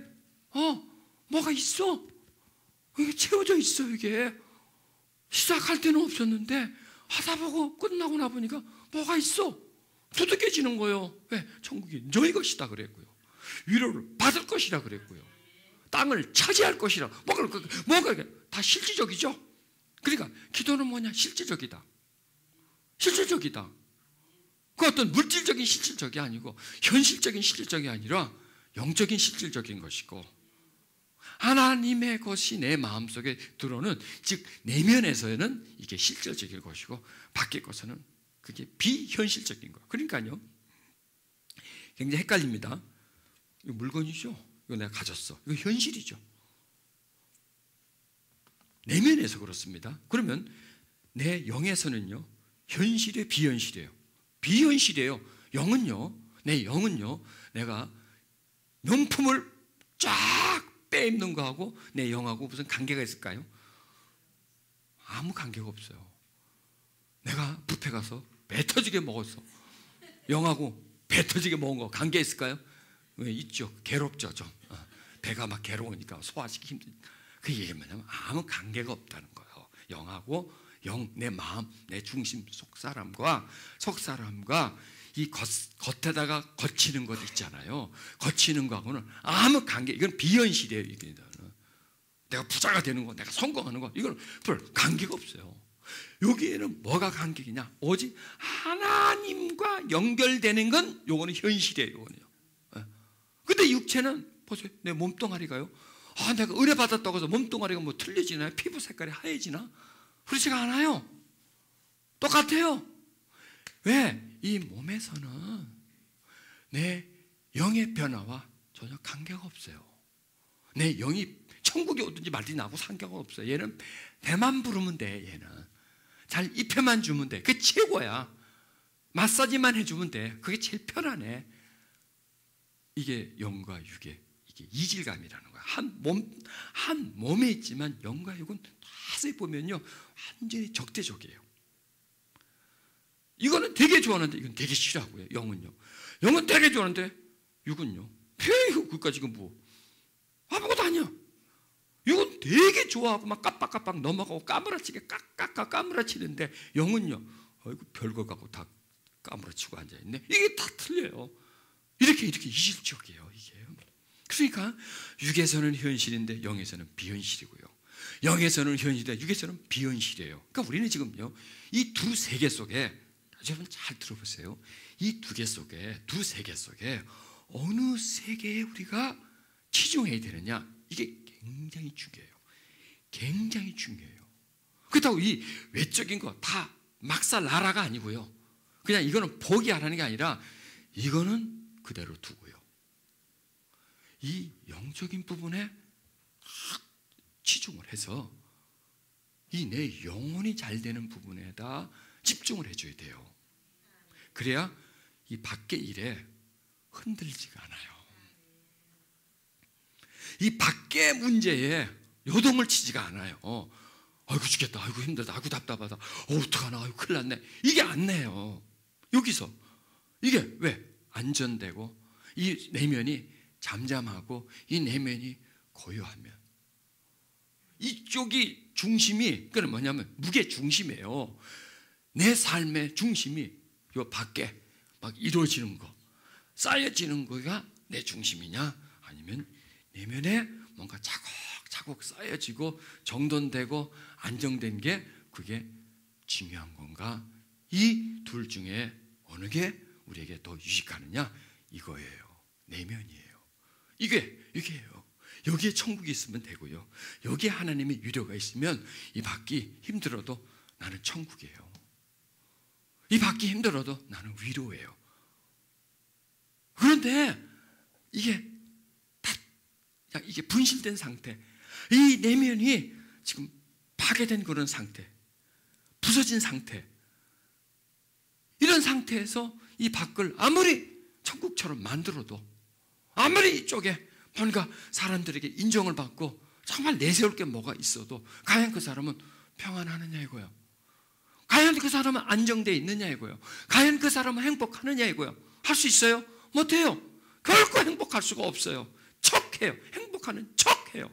뭐가 있어. 이게 채워져 있어. 이게 시작할 때는 없었는데 하다 보고 끝나고 나 보니까 뭐가 있어. 두둑해지는 거예요. 왜? 천국이 너희 것이다 그랬고요, 위로를 받을 것이라 그랬고요, 땅을 차지할 것이라. 뭐가 다 실질적이죠. 그러니까 기도는 뭐냐? 실질적이다. 실질적이다. 그 어떤 물질적인 실질적이 아니고, 현실적인 실질적이 아니라 영적인 실질적인 것이고, 하나님의 것이 내 마음속에 들어오는, 즉 내면에서는 이게 실질적인 것이고, 밖의 것은 그게 비현실적인 거예요. 그러니까요, 굉장히 헷갈립니다. 이거 물건이죠. 이거 내가 가졌어. 이거 현실이죠. 내면에서 그렇습니다. 그러면 내 영에서는요, 현실에 비현실이에요. 비현실이에요. 영은요, 내 영은요, 내가 명품을 쫙 빼입는 거하고 내 영하고 무슨 관계가 있을까요? 아무 관계가 없어요. 내가 뷔페 가서 배 터지게 먹었어. 영하고 배 터지게 먹은 거 관계 있을까요? 왜? 있죠. 괴롭죠. 좀 배가 막 괴로우니까 소화시키기 힘들. 그 얘기 뭐냐면 아무 관계가 없다는 거예요. 영하고 영, 내 마음, 내 중심 속 사람과 이 겉에다가 거치는 것 있잖아요. 거치는 거하고는 아무 관계, 이건 비현실이에요. 이게 내가 부자가 되는 거, 내가 성공하는 거, 이건 별 관계가 없어요. 여기에는 뭐가 관계이냐? 오직 하나님과 연결되는 건 요거는 현실이에요. 요거는요. 근데 육체는 보세요. 내 몸뚱아리가요, 내가 은혜 받았다고 해서 몸뚱아리가 뭐 틀려지나요? 피부 색깔이 하얘지나? 그렇지가 않아요. 똑같아요. 왜? 이 몸에서는 내 영의 변화와 전혀 관계가 없어요. 내 영이 천국에 오든지 말든지 나하고 상관가 없어요. 얘는 배만 부르면 돼. 얘는 잘 입혀만 주면 돼. 그게 최고야. 마사지만 해주면 돼. 그게 제일 편하네. 이게 영과 육의 이게 이질감이라는 거야. 한 몸에 있지만 영과 육은 자세히 보면요, 완전히 적대적이에요. 이거는 되게 좋아하는데 이건 되게 싫어하고요. 영은 되게 좋아하는데 육은요, 그까지 지금 뭐 아무것도 아니야. 육은 되게 좋아하고 막 깜빡깜빡 넘어가고 까무라치게 깍깍깍 까무라치는데, 영은요, 아이고 별거 갖고 다 까무라치고 앉아있네. 이게 다 틀려요. 이렇게 이질적이에요. 이게. 그러니까 육에서는 현실인데 영에서는 비현실이고요, 영에서는 현실인데 육에서는 비현실이에요. 그러니까 우리는 지금요, 이 두 세계 속에, 여러분 잘 들어보세요. 이 두 세계 속에 어느 세계에 우리가 치중해야 되느냐, 이게 굉장히 중요해요. 굉장히 중요해요. 그렇다고 이 외적인 거 다 막살나라가 아니고요, 그냥 이거는 포기하라는 게 아니라 이거는 그대로 두고요, 이 영적인 부분에 치중을 해서 이 내 영혼이 잘 되는 부분에다 집중을 해줘야 돼요. 그래야 이 밖의 일에 흔들리지가 않아요. 이 밖의 문제에 요동을 치지가 않아요. 아이고 죽겠다, 아이고 힘들다, 아이고 답답하다, 어떡하나, 아이고 큰일 났네, 이게 안 나요. 여기서 이게 왜? 안전되고 이 내면이 잠잠하고 이 내면이 고요하면, 이쪽이 중심이, 그건 뭐냐면 무게 중심이에요. 내 삶의 중심이 요 밖에 막 이루어지는 거, 쌓여지는 거가 내 중심이냐, 아니면 내면에 뭔가 차곡차곡 쌓여지고 정돈되고 안정된 게 그게 중요한 건가? 이 둘 중에 어느 게 우리에게 더 유익하느냐? 이거예요. 내면이에요. 이게요. 여기에 천국이 있으면 되고요, 여기에 하나님의 유료가 있으면 이 받기 힘들어도 나는 천국이에요. 이 받기 힘들어도 나는 위로예요. 그런데 이게 이게 분실된 상태, 이 내면이 지금 파괴된 그런 상태, 부서진 상태, 이런 상태에서 이 밖을 아무리 천국처럼 만들어도, 아무리 이쪽에 뭔가 사람들에게 인정을 받고 정말 내세울 게 뭐가 있어도 과연 그 사람은 평안하느냐 이거예요. 과연 그 사람은 안정되어 있느냐 이거예요. 과연 그 사람은 행복하느냐 이거예요. 할 수 있어요? 못해요. 결코 행복할 수가 없어요. 척해요. 행복하는 척해요.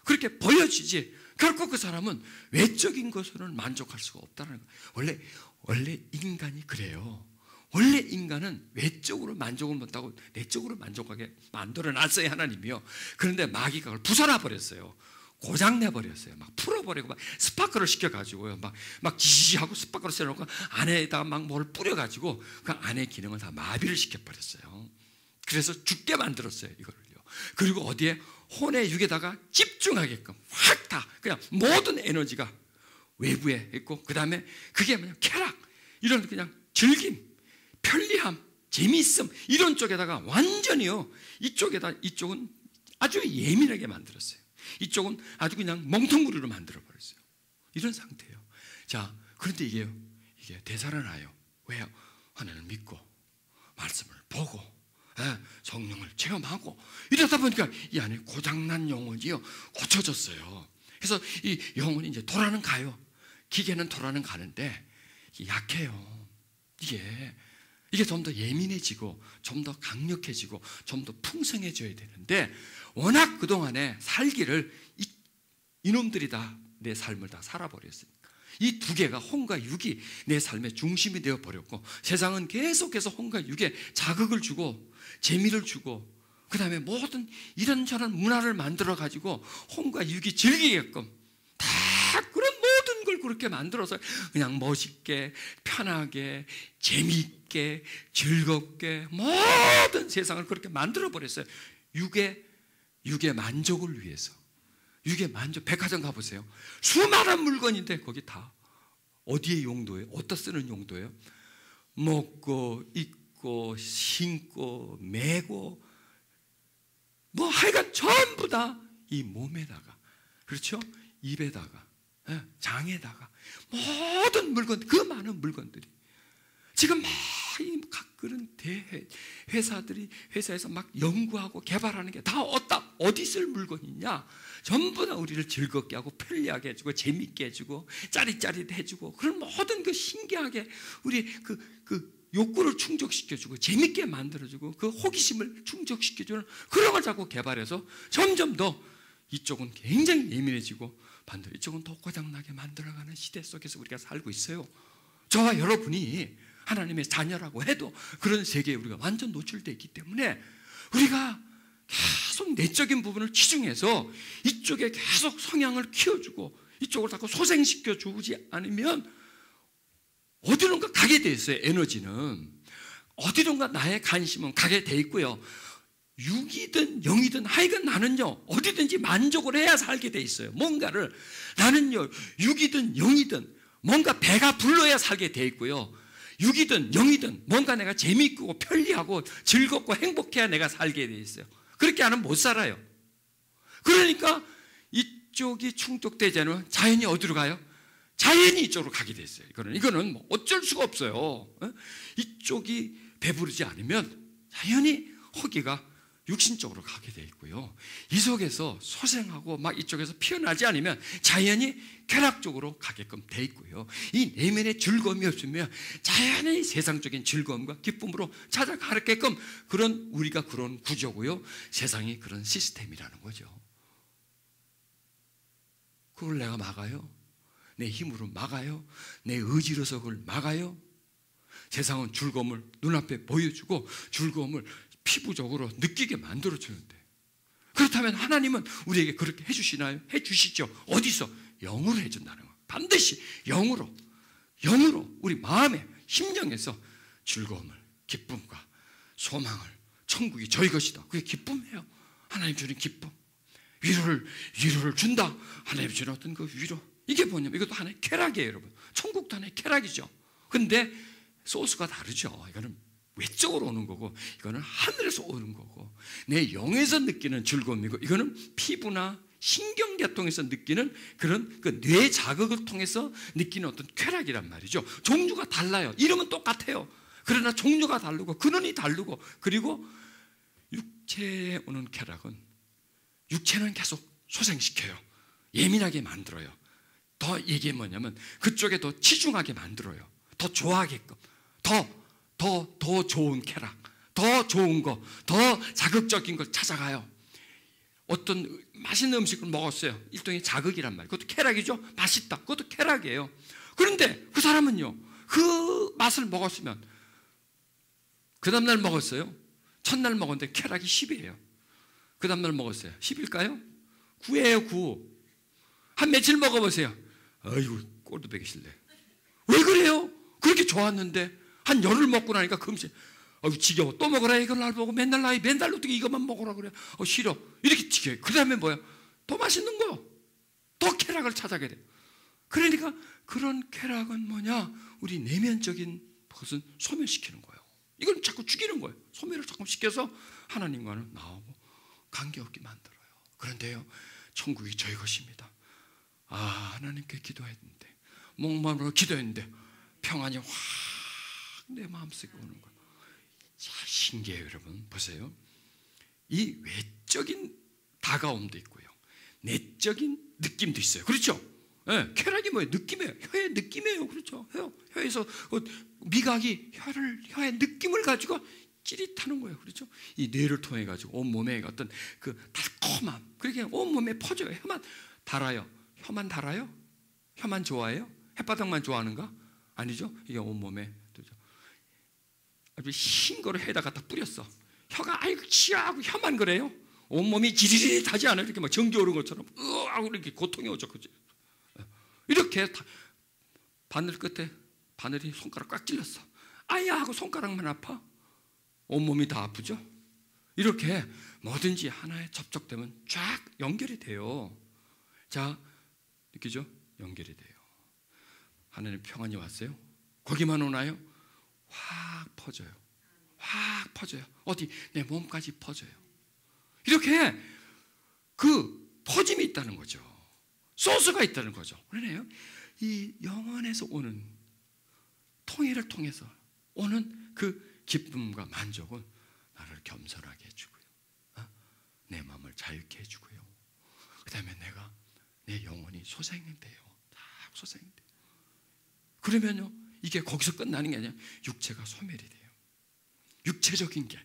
그렇게 보여지지 결코 그 사람은 외적인 것으로는 만족할 수가 없다는 거예요. 원래 인간이 그래요. 원래 인간은 외적으로 만족을 못하고 내적으로 만족하게 만들어놨어요, 하나님이요. 그런데 마귀가 그걸 부숴놔버렸어요. 고장내버렸어요. 막 풀어버리고 막 스파크를 시켜가지고요. 막 지지하고 스파크를 씌워놓고 안에다가 막 뭘 뿌려가지고 그 안의 기능을 다 마비를 시켜버렸어요. 그래서 죽게 만들었어요, 이거를요. 그리고 어디에 혼의 육에다가 집중하게끔 확 다 그냥 모든 에너지가 외부에 있고, 그 다음에 그게 뭐냐, 쾌락, 이런 그냥 즐김, 편리함, 재미있음, 이런 쪽에다가 완전히요, 이쪽은 아주 예민하게 만들었어요. 이쪽은 아주 그냥 멍텅구리로 만들어버렸어요. 이런 상태예요. 자, 그런데 이게 되살아나요. 왜요? 하나님을 믿고 말씀을 보고 성령을 체험하고 이러다 보니까 이 안에 고장난 영혼이요, 고쳐졌어요. 그래서 이 영혼이 이제 돌아는 가요. 기계는 돌아는 가는데 약해요. 이게 좀 더 예민해지고 좀 더 강력해지고 좀 더 풍성해져야 되는데, 워낙 그동안에 살기를 이놈들이 다 내 삶을 다 살아버렸으니까, 이 두 개가 혼과 육이 내 삶의 중심이 되어버렸고, 세상은 계속해서 혼과 육에 자극을 주고 재미를 주고, 그 다음에 모든 이런저런 문화를 만들어가지고 혼과 육이 즐기게끔 다 그런 모든 걸 그렇게 만들어서 그냥 멋있게, 편하게, 재미있게, 즐겁게 모든 세상을 그렇게 만들어버렸어요. 육의 만족을 위해서. 육의 만족, 백화점 가보세요. 수많은 물건인데 거기 다 어디의 용도예요? 어디다 쓰는 용도예요? 먹고 입고 신고 매고 뭐 하여간 전부 다 이 몸에다가, 그렇죠? 입에다가, 장에다가 모든 물건, 그 많은 물건들이 지금 막 각 그런 회사에서 막 연구하고 개발하는 게 다 어디 쓸 물건이냐? 전부 다 우리를 즐겁게 하고 편리하게 해주고 재밌게 해주고 짜릿짜릿 해주고 그런 모든 그 신기하게 우리 그 욕구를 충족시켜주고 재밌게 만들어주고 그 호기심을 충족시켜주는 그런 걸 자꾸 개발해서 점점 더 이쪽은 굉장히 예민해지고 반대로 이쪽은 더 고장나게 만들어가는 시대 속에서 우리가 살고 있어요. 저와 여러분이 하나님의 자녀라고 해도 그런 세계에 우리가 완전 노출되어 있기 때문에 우리가 계속 내적인 부분을 치중해서 이쪽에 계속 성향을 키워주고 이쪽을 자꾸 소생시켜 주지 않으면 어디론가 가게 돼 있어요. 에너지는 어디론가 나의 관심은 가게 돼 있고요, 육이든 영이든 하여간 나는요 어디든지 만족을 해야 살게 돼 있어요. 뭔가를 나는요 육이든 영이든 뭔가 배가 불러야 살게 돼 있고요, 육이든 영이든 뭔가 내가 재미있고 편리하고 즐겁고 행복해야 내가 살게 돼 있어요. 그렇게 하면 못 살아요. 그러니까 이쪽이 충족되지 않으면 자연히 어디로 가요? 자연히 이쪽으로 가게 돼 있어요. 이거는 뭐 어쩔 수가 없어요. 이쪽이 배부르지 않으면 자연히 허기가 육신 쪽으로 가게 돼 있고요, 이 속에서 소생하고 막 이쪽에서 피어나지 않으면 자연히 쾌락 쪽으로 가게끔 돼 있고요, 이 내면의 즐거움이 없으면 자연히 세상적인 즐거움과 기쁨으로 찾아가게끔 그런 우리가 그런 구조고요, 세상이 그런 시스템이라는 거죠. 그걸 내가 막아요? 내 힘으로 막아요? 내 의지로서 그걸 막아요? 세상은 즐거움을 눈앞에 보여주고 즐거움을 피부적으로 느끼게 만들어주는데, 그렇다면 하나님은 우리에게 그렇게 해주시나요? 해주시죠. 어디서? 영으로 해준다는 거예요. 반드시 영으로 우리 마음에 심령에서 즐거움을, 기쁨과 소망을, 천국이 저희 것이다, 그게 기쁨이에요. 하나님 주는 기쁨, 위로를 준다. 하나님 주는 어떤 그 위로, 이게 뭐냐면 이것도 하나의 쾌락이에요, 여러분. 천국도 하나의 쾌락이죠. 근데 소스가 다르죠. 이거는 외적으로 오는 거고, 이거는 하늘에서 오는 거고, 내 영에서 느끼는 즐거움이고, 이거는 피부나 신경계통에서 느끼는 그런 그 뇌 자극을 통해서 느끼는 어떤 쾌락이란 말이죠. 종류가 달라요. 이름은 똑같아요. 그러나 종류가 다르고 근원이 다르고, 그리고 육체에 오는 쾌락은 육체는 계속 소생시켜요. 예민하게 만들어요. 더 이게 뭐냐면 그쪽에 더 치중하게 만들어요. 더 좋아하게끔, 더 좋은 쾌락, 더 좋은 거, 더 자극적인 걸 찾아가요. 어떤 맛있는 음식을 먹었어요. 일종의 자극이란 말이에요. 그것도 쾌락이죠. 맛있다, 그것도 쾌락이에요. 그런데 그 사람은요, 그 맛을 먹었으면 그 다음날 먹었어요. 첫날 먹었는데 쾌락이 10이에요. 그 다음날 먹었어요. 10일까요? 9예요, 9. 한 며칠 먹어보세요. 아이고, 꼴도 배기 싫네. 왜 그래요? 그렇게 좋았는데 한 열흘 먹고 나니까 금세 아이고 지겨워. 또 먹으라. 이걸 날 보고 맨날 어떻게 이것만 먹으라 그래. 싫어. 이렇게 지겨워요. 그 다음에 뭐야? 더 맛있는 거, 더 쾌락을 찾아게 돼요. 그러니까 그런 쾌락은 뭐냐? 우리 내면적인 것은 소멸시키는 거예요. 이건 자꾸 죽이는 거예요. 소멸을 자꾸 시켜서 하나님과는 나오고 관계없게 만들어요. 그런데요, 천국이 저희 것입니다. 하나님께 기도했는데, 목마르고 기도했는데 평안이 확 내 마음속에 오는 거예요. 자, 신기해요, 여러분. 보세요. 이 외적인 다가옴도 있고요, 내적인 느낌도 있어요. 그렇죠? 네, 쾌락이 뭐예요? 느낌이에요. 혀의 느낌이에요. 그렇죠? 혀에서 미각이 혀의 느낌을 가지고 찌릿하는 거예요. 그렇죠? 이 뇌를 통해 가지고 온 몸에 어떤 그 달콤함, 그렇게 온 몸에 퍼져요. 혀만 달아요. 혀만 달아요? 혀만 좋아해요? 햇바닥만 좋아하는가? 아니죠. 이게 온 몸에 아주 흰 거를 혀에다 갖다 뿌렸어. 혀가 아이고 치아하고 혀만 그래요? 온 몸이 지릿하지 않아요? 이렇게 막 전기 오른 것처럼 으악 이렇게 고통이 오죠. 그죠? 이렇게 바늘 끝에 바늘이 손가락 꽉 찔렸어. 아야 하고 손가락만 아파? 온몸이 다 아프죠? 이렇게 뭐든지 하나에 접촉되면 쫙 연결이 돼요. 자, 느끼죠? 연결이 돼요. 하나님 평안이 왔어요? 거기만 오나요? 확 퍼져요. 확 퍼져요. 어디? 내 몸까지 퍼져요. 이렇게 그 퍼짐이 있다는 거죠. 소스가 있다는 거죠. 그러네요. 이 영혼에서 오는 통일을 통해서 오는 그 기쁨과 만족은 나를 겸손하게 해주고요, 내 마음을 자유케 해주고요, 그 다음에 내 영혼이 소생돼요. 다 소생돼요. 그러면요, 이게 거기서 끝나는 게 아니라 육체가 소멸이 돼요. 육체적인 게,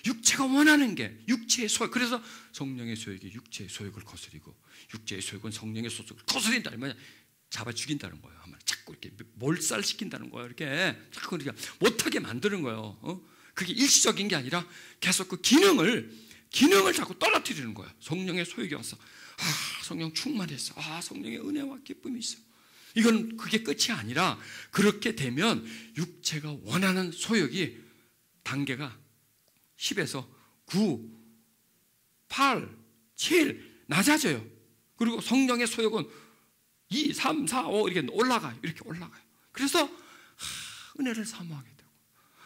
육체가 원하는 게, 육체의 소욕. 그래서 성령의 소욕이 육체의 소욕을 거스리고, 육체의 소욕은 성령의 소욕을 거스린다는 거예요. 잡아 죽인다는 거예요. 자꾸 이렇게 몰살시킨다는 거예요. 이렇게 자꾸 우리가 못하게 만드는 거예요. 그게 일시적인 게 아니라 계속 그 기능을 자꾸 떨어뜨리는 거예요. 성령의 소욕이 와서 성령 충만했어. 성령의 은혜와 기쁨이 있어. 이건 그게 끝이 아니라, 그렇게 되면 육체가 원하는 소욕이 단계가 10에서 9, 8, 7 낮아져요. 그리고 성령의 소욕은 2, 3, 4, 5 이렇게 올라가요. 그래서 은혜를 사모하게 되고,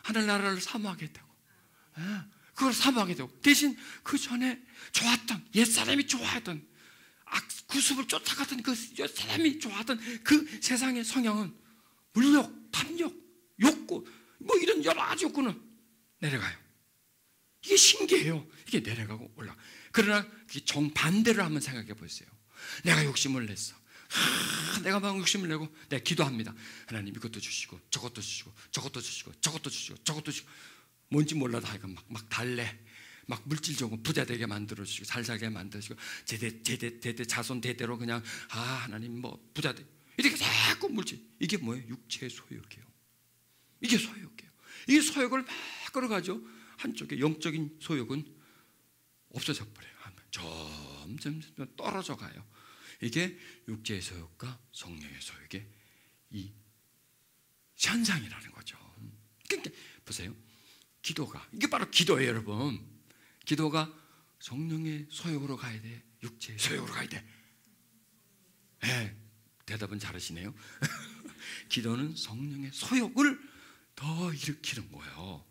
하늘나라를 사모하게 되고, 그걸 사모하게 되고, 대신 그 전에 좋았던, 옛사람이 좋아하던, 구습을 쫓아가던 그 옛사람이 좋아하던 그 세상의 성향은 물욕, 탐욕, 욕구, 뭐 이런 여러 가지 욕구는 내려가요. 이게 신기해요. 이게 내려가고 올라가. 그러나 정반대를 한번 생각해 보세요. 내가 욕심을 냈어. 내가 막 욕심을 내고 내가 기도합니다. 하나님 이것도 주시고 저것도 주시고 저것도 주시고 저것도 주시고 저것도 주시고, 뭔지 몰라도 하여간 막 달래. 막 물질적으로 부자 되게 만들어주시고 잘 살게 만들어주시고 대대 자손 대대로 그냥 하나님 뭐 부자 돼, 이렇게 자꾸 물질. 이게 뭐예요? 육체의 소욕이에요. 이게 소욕이에요. 이 소욕을 막 끌어가죠. 한쪽에 영적인 소욕은 없어져 버려요. 점점 떨어져 가요. 이게 육체의 소욕과 성령의 소욕의 이 현상이라는 거죠. 그러니까 보세요. 기도가, 이게 바로 기도예요, 여러분. 기도가 성령의 소욕으로 가야 돼? 육체의 소욕으로 가야 돼? 네, 대답은 잘하시네요. 기도는 성령의 소욕을 더 일으키는 거예요.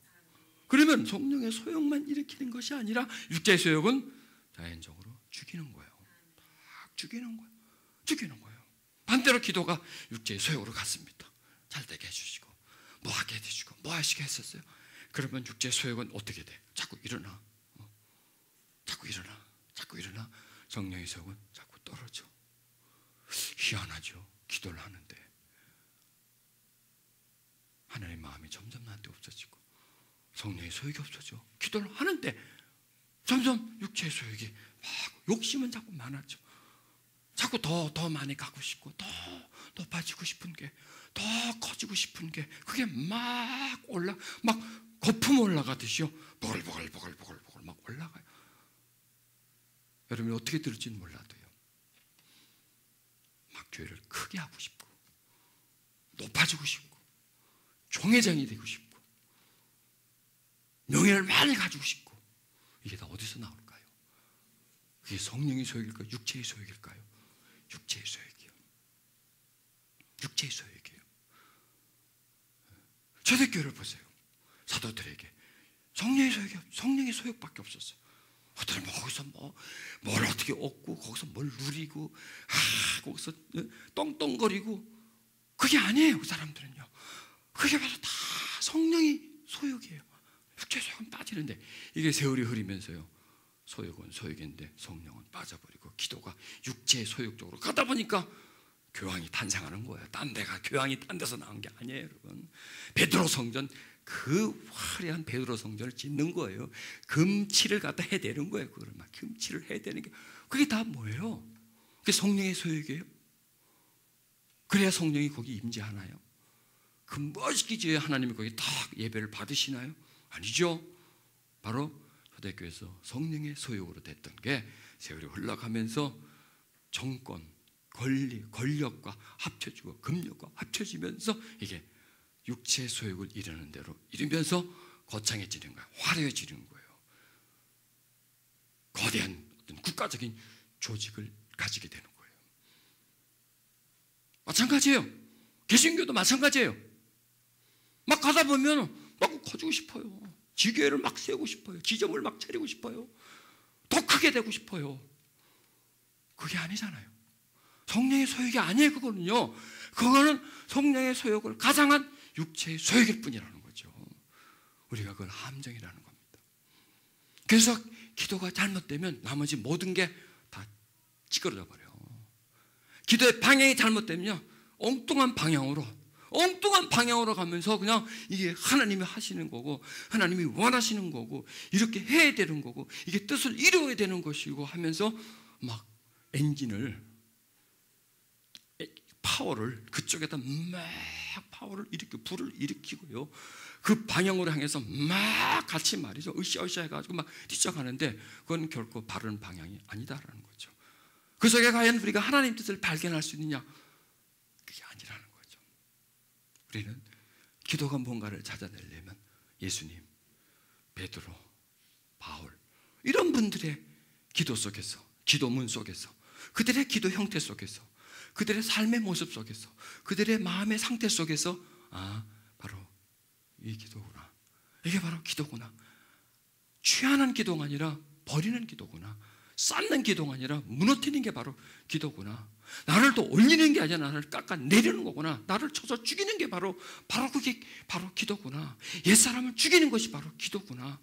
그러면 성령의 소욕만 일으키는 것이 아니라 육체의 소욕은 자연적으로 죽이는 거예요. 막 죽이는 거예요. 죽이는 거예요. 반대로 기도가 육체의 소욕으로 갔습니다. 잘 되게 해주시고 뭐 하게 해주시고 뭐 하시게 했었어요. 그러면 육체의 소욕은 어떻게 돼? 자꾸 일어나. 자꾸 일어나. 자꾸 일어나. 성령의 소욕은 자꾸 떨어져. 희한하죠. 기도를 하는데 하나님의 마음이 점점 나한테 없어지고 성령의 소욕이 없어져. 기도를 하는데 점점 육체의 소욕이 막 욕심은 자꾸 많아져. 자꾸 더 많이 가고 싶고 더 높아지고 싶은 게, 더 커지고 싶은 게, 그게 막 거품 올라가듯이요. 보글보글 막 올라가요. 여러분이 어떻게 들을지는 몰라도요. 막 교회를 크게 하고 싶고 높아지고 싶고 총회장이 되고 싶고 명예를 많이 가지고 싶고, 이게 다 어디서 나올까요? 그게 성령의 소욕일까요? 육체의 소욕일까요? 육체의 소욕이요. 육체의 소욕이에요. 초대교회를 보세요. 사도들에게 성령의 소욕밖에 없었어요. 어떤 거기서 뭘 어떻게 얻고 거기서 뭘 누리고 거기서 떵떵거리고, 그게 아니에요. 그 사람들은요. 그게 바로 다 성령의 소욕이에요. 육체의 소욕은 빠지는데, 이게 세월이 흐르면서요, 소욕은 소욕인데 성령은 빠져버리고 기도가 육체의 소욕 쪽으로 가다 보니까 교황이 탄생하는 거예요. 교황이 딴 데서 나온 게 아니에요, 여러분. 베드로 성전, 그 화려한 베드로 성전을 짓는 거예요. 금칠을 갖다 해대는 거예요. 그걸 막 금칠을 해대는 게, 그게 다 뭐예요? 그게 성령의 소욕이에요. 그래야 성령이 거기 임재하나요? 그 멋있게 지어야 하나님이 거기 딱 예배를 받으시나요? 아니죠. 바로 초대교회에서 성령의 소욕으로 됐던 게 세월이 흘러가면서 정권, 권리, 권력과 합쳐지고 금력과 합쳐지면서 이게 육체의 소욕을 이루는 대로 이루면서 거창해지는 거예요. 화려해지는 거예요. 거대한 어떤 국가적인 조직을 가지게 되는 거예요. 마찬가지예요. 개신교도 마찬가지예요. 막 가다 보면 막 커지고 싶어요. 지교회를 막 세우고 싶어요. 지점을 막 차리고 싶어요. 더 크게 되고 싶어요. 그게 아니잖아요. 성령의 소욕이 아니에요. 그거는 성령의 소욕을 가장한 육체의 소욕일 뿐이라는 거죠. 우리가 그걸 함정이라는 겁니다. 그래서 기도가 잘못되면 나머지 모든 게 다 찌그러져 버려요. 기도의 방향이 잘못되면요, 엉뚱한 방향으로 가면서 그냥 이게 하나님이 하시는 거고 하나님이 원하시는 거고 이렇게 해야 되는 거고 이게 뜻을 이루어야 되는 것이고 하면서 막 파워를 그쪽에다 막 파워를 불을 일으키고요, 그 방향으로 향해서 막 같이 말이죠, 으쌰으쌰 해가지고 막 뛰쳐가는데 그건 결코 바른 방향이 아니다라는 거죠. 그 속에 과연 우리가 하나님 뜻을 발견할 수 있느냐? 그게 아니라는 거죠. 우리는 기도가 뭔가를 찾아내려면 예수님, 베드로, 바울 이런 분들의 기도 속에서, 기도문 속에서, 그들의 기도 형태 속에서, 그들의 삶의 모습 속에서, 그들의 마음의 상태 속에서 바로 이 기도구나, 이게 바로 기도구나, 취하는 기도가 아니라 버리는 기도구나, 쌓는 기도가 아니라 무너뜨리는 게 바로 기도구나, 나를 더 올리는 게 아니라 나를 깎아내리는 거구나, 나를 쳐서 죽이는 게 바로 그게 바로 기도구나, 옛사람을 죽이는 것이 바로 기도구나,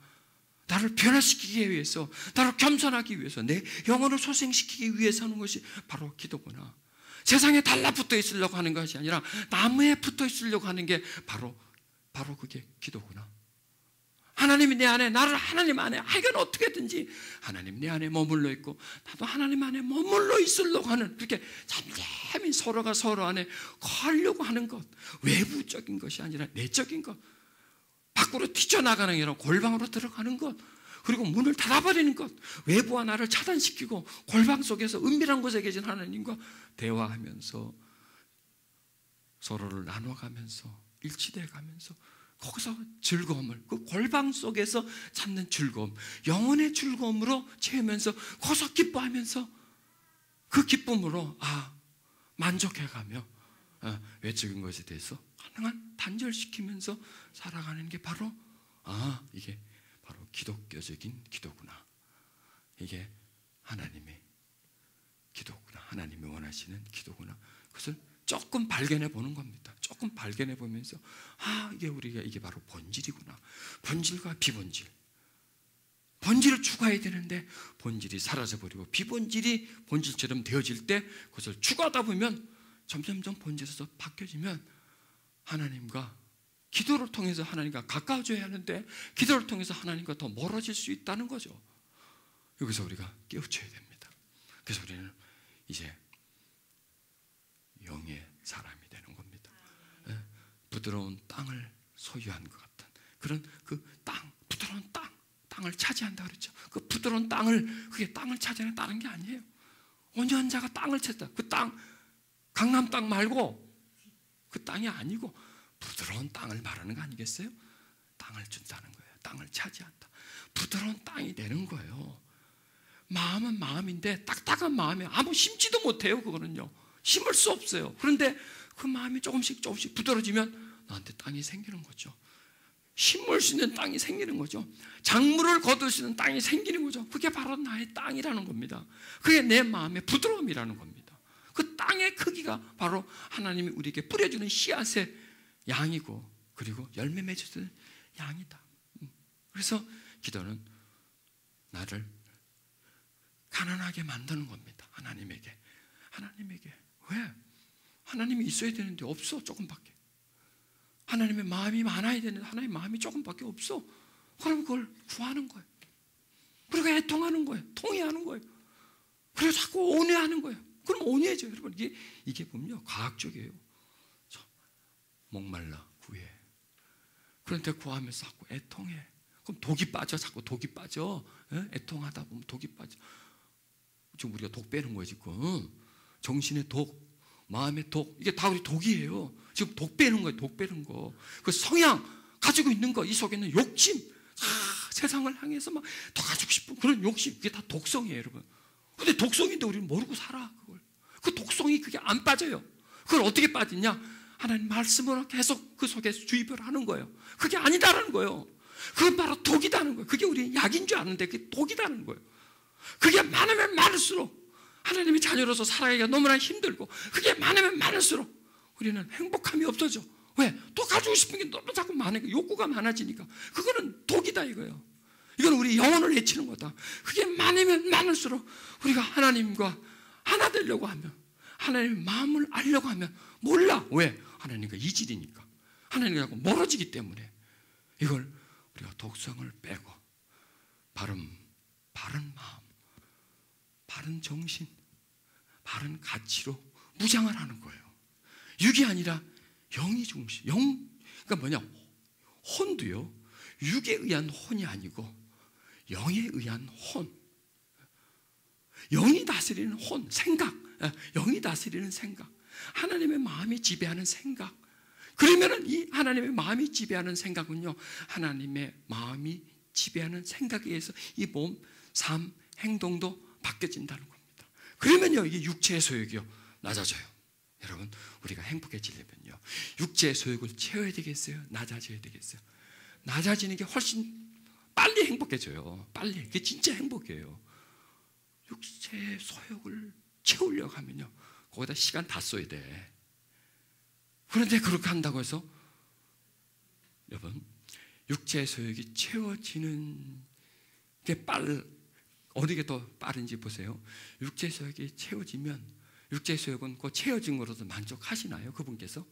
나를 변화시키기 위해서, 나를 겸손하기 위해서, 내 영혼을 소생시키기 위해서 하는 것이 바로 기도구나. 세상에 달라붙어 있으려고 하는 것이 아니라 나무에 붙어 있으려고 하는 게 바로 그게 기도구나. 하나님이 내 안에, 나를 하나님 안에 하여간 어떻게든지 하나님 내 안에 머물러 있고 나도 하나님 안에 머물러 있으려고 하는, 그렇게 잠잠히 서로가 서로 안에 거하려고 하는 것, 외부적인 것이 아니라 내적인 것, 밖으로 뛰쳐나가는 게 아니라 골방으로 들어가는 것, 그리고 문을 닫아버리는 것, 외부와 나를 차단시키고 골방 속에서 은밀한 곳에 계신 하나님과 대화하면서 서로를 나눠가면서 일치돼 가면서 거기서 즐거움을, 그 골방 속에서 찾는 즐거움, 영혼의 즐거움으로 채우면서 거기서 기뻐하면서 그 기쁨으로 만족해가며 외적인 것에 대해서 가능한 단절시키면서 살아가는 게 바로 이게 바로 기독교적인 기도구나. 이게 하나님의 기도구나. 하나님이 원하시는 기도구나. 그것을 조금 발견해 보는 겁니다. 조금 발견해 보면서 이게 바로 본질이구나. 본질과 비본질. 본질을 추구해야 되는데 본질이 사라져버리고 비본질이 본질처럼 되어질 때 그것을 추구하다 보면 점점점 본질에서 바뀌어지면 하나님과 기도를 통해서 하나님과 가까워져야 하는데 기도를 통해서 하나님과 더 멀어질 수 있다는 거죠. 여기서 우리가 깨우쳐야 됩니다. 그래서 우리는 이제 영의 사람이 되는 겁니다. 부드러운 땅을 소유한 것 같은 그런 그 땅, 부드러운 땅을 차지한다 그랬죠. 그 부드러운 땅을, 그게 땅을 차지하는 다른 게 아니에요. 온전한 자가 땅을 찾다. 그 땅, 강남 땅 말고 그 땅이 아니고 부드러운 땅을 말하는 거 아니겠어요? 땅을 준다는 거예요. 땅을 차지한다. 부드러운 땅이 되는 거예요. 마음은 마음인데 딱딱한 마음에 아무 심지도 못해요. 그거는요. 심을 수 없어요. 그런데 그 마음이 조금씩 부드러워지면 나한테 땅이 생기는 거죠. 심을 수 있는 땅이 생기는 거죠. 작물을 거둘 수 있는 땅이 생기는 거죠. 그게 바로 나의 땅이라는 겁니다. 그게 내 마음의 부드러움이라는 겁니다. 그 땅의 크기가 바로 하나님이 우리에게 뿌려주는 씨앗의 양이고, 그리고 열매 맺어주는 양이다. 그래서 기도는 나를 가난하게 만드는 겁니다. 하나님에게. 왜? 하나님이 있어야 되는데 없어. 조금밖에. 하나님의 마음이 많아야 되는데 하나님의 마음이 조금밖에 없어. 그럼 그걸 구하는 거예요. 그리고 애통하는 거예요. 통회하는 거예요. 그리고 자꾸 온유하는 거예요. 그럼 온유해져요. 여러분, 이게 보면요, 과학적이에요. 목말라 구해. 그런데 구하면서 자꾸 애통해. 그럼 독이 빠져. 자꾸 독이 빠져. 애통하다 보면 독이 빠져. 지금 우리가 독 빼는 거예요. 지금 정신의 독, 마음의 독, 이게 다 우리 독이에요. 지금 독 빼는 거예요. 독 빼는 거. 그 성향 가지고 있는 거, 이 속에 있는 욕심, 세상을 향해서 막 더 가지고 싶은 그런 욕심, 이게 다 독성이에요, 여러분. 근데 독성인데 우리는 모르고 살아. 그걸. 그 독성이 그게 안 빠져요. 그걸 어떻게 빠지냐? 하나님 말씀으로 계속 그 속에 주입을 하는 거예요. 그게 아니다라는 거예요. 그건 바로 독이다는 거예요. 그게 우리 약인 줄 아는데 그게 독이다는 거예요. 그게 많으면 많을수록 하나님의 자녀로서 살아가기가 너무나 힘들고, 그게 많으면 많을수록 우리는 행복함이 없어져. 왜? 또 가지고 싶은 게 너무 자꾸 많으니까, 욕구가 많아지니까. 그거는 독이다 이거예요. 이건 우리 영혼을 해치는 거다. 그게 많으면 많을수록 우리가 하나님과 하나 되려고 하면, 하나님의 마음을 알려고 하면 몰라. 왜? 하나님과 이질이니까. 하나님과 멀어지기 때문에. 이걸 우리가 독성을 빼고 바른 마음, 바른 정신, 바른 가치로 무장을 하는 거예요. 육이 아니라 영이 중심. 그러니까 뭐냐? 혼도요, 육에 의한 혼이 아니고 영에 의한 혼. 영이 다스리는 혼, 생각. 영이 다스리는 생각. 하나님의 마음이 지배하는 생각. 그러면은 이 하나님의 마음이 지배하는 생각은요, 하나님의 마음이 지배하는 생각에 의해서 이 몸, 삶, 행동도 바뀌어진다는 겁니다. 그러면요, 이게 육체의 소욕이요, 낮아져요. 여러분, 우리가 행복해지려면요, 육체의 소욕을 채워야 되겠어요? 낮아져야 되겠어요? 낮아지는 게 훨씬 빨리 행복해져요. 빨리. 그게 진짜 행복이에요. 육체의 소욕을 채우려고 하면요, 거기다 시간 다 써야 돼. 그런데 그렇게 한다고 해서 여러분, 육체의 소욕이 채워지는 게 어느 게 더 빠른지 보세요. 육체의 소욕이 채워지면, 육체의 소욕은 그 채워진 거로도 만족하시나요? 그분께서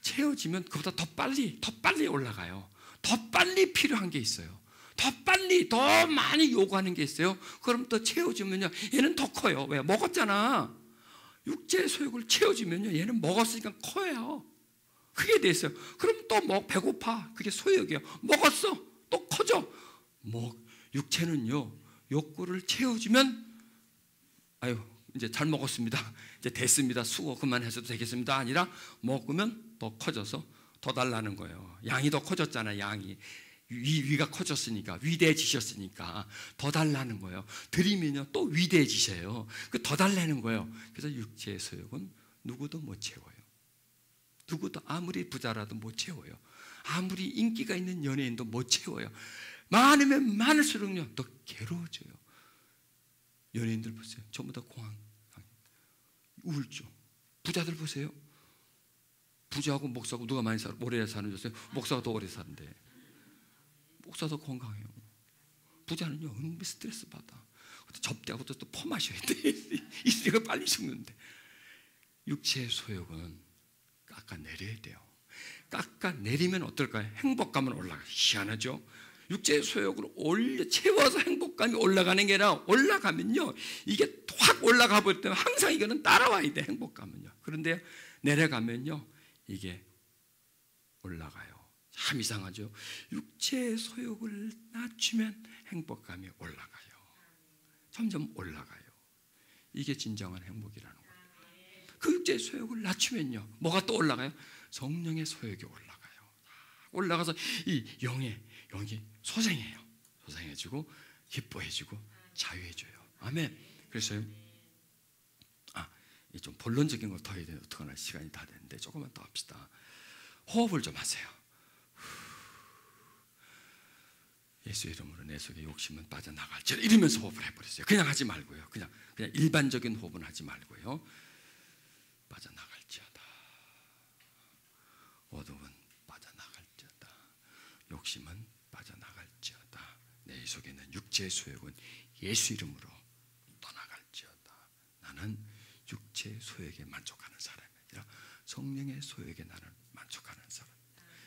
채워지면 그보다 더 빨리 올라가요. 더 빨리 필요한 게 있어요. 더 빨리 더 많이 요구하는 게 있어요. 그럼 또 채워주면요 얘는 더 커요. 왜? 먹었잖아. 육체의 소욕을 채워주면요 얘는 먹었으니까 커요. 크게 돼 있어요. 그럼 또 배고파. 그게 소욕이에요. 먹었어. 또 커져. 육체는요 욕구를 채워주면 아유 이제 잘 먹었습니다. 이제 됐습니다. 수고 그만하셔도 되겠습니다. 아니라 먹으면 더 커져서 더 달라는 거예요. 양이 더 커졌잖아요. 양이 위가 커졌으니까 위대해지셨으니까 더 달라는 거예요. 드리면요 또 위대해지셔요. 그 더 달라는 거예요. 그래서 육체의 소욕은 누구도 못 채워요. 누구도 아무리 부자라도 못 채워요. 아무리 인기가 있는 연예인도 못 채워요. 많으면 많을수록요 더 괴로워져요. 연예인들 보세요. 전부 다 공황, 우울증. 부자들 보세요. 부자하고 목사하고 누가 많이 오래 사는 줄 아세요? 목사가 더 오래 사는데. 목사도 건강해요. 부자는요 은근히 스트레스 받아. 접대하고 또 퍼마셔야 돼. 이가 빨리 죽는데. 육체의 소욕은 깎아내려야 돼요. 깎아내리면 어떨까요? 행복감은 올라가. 희한하죠? 육체의 소욕을 채워서 행복감이 올라가는 게 아니라 올라가면요 이게 확 올라가 버릴 때는 항상 이거는 따라와야 돼. 행복감은요. 그런데 내려가면요 이게 올라가요. 참 이상하죠. 육체의 소욕을 낮추면 행복감이 올라가요. 점점 올라가요. 이게 진정한 행복이라는 거예요. 그 육체의 소욕을 낮추면요 뭐가 또 올라가요? 성령의 소욕이 올라가요. 올라가서 이 영이 소생해요. 소생해지고 기뻐해지고 자유해져요. 아멘. 그래서요 좀 본론적인 걸 더 해야 되는데 어떡하나 시간이 다 됐는데 조금만 더 합시다. 호흡을 좀 하세요. 예수 이름으로 내 속에 욕심은 빠져나갈지어다 이러면서 호흡을 해버렸어요. 그냥 하지 말고요. 그냥 일반적인 호흡은 하지 말고요. 빠져나갈지어다. 어둠은 빠져나갈지어다. 욕심은 빠져나갈지어다. 내 속에 있는 육체의 소욕은 예수 이름으로 떠나갈지어다. 나는 육체의 소욕에 만족하는 사람이 아니라 성령의 소욕에 나는 만족하는 사람.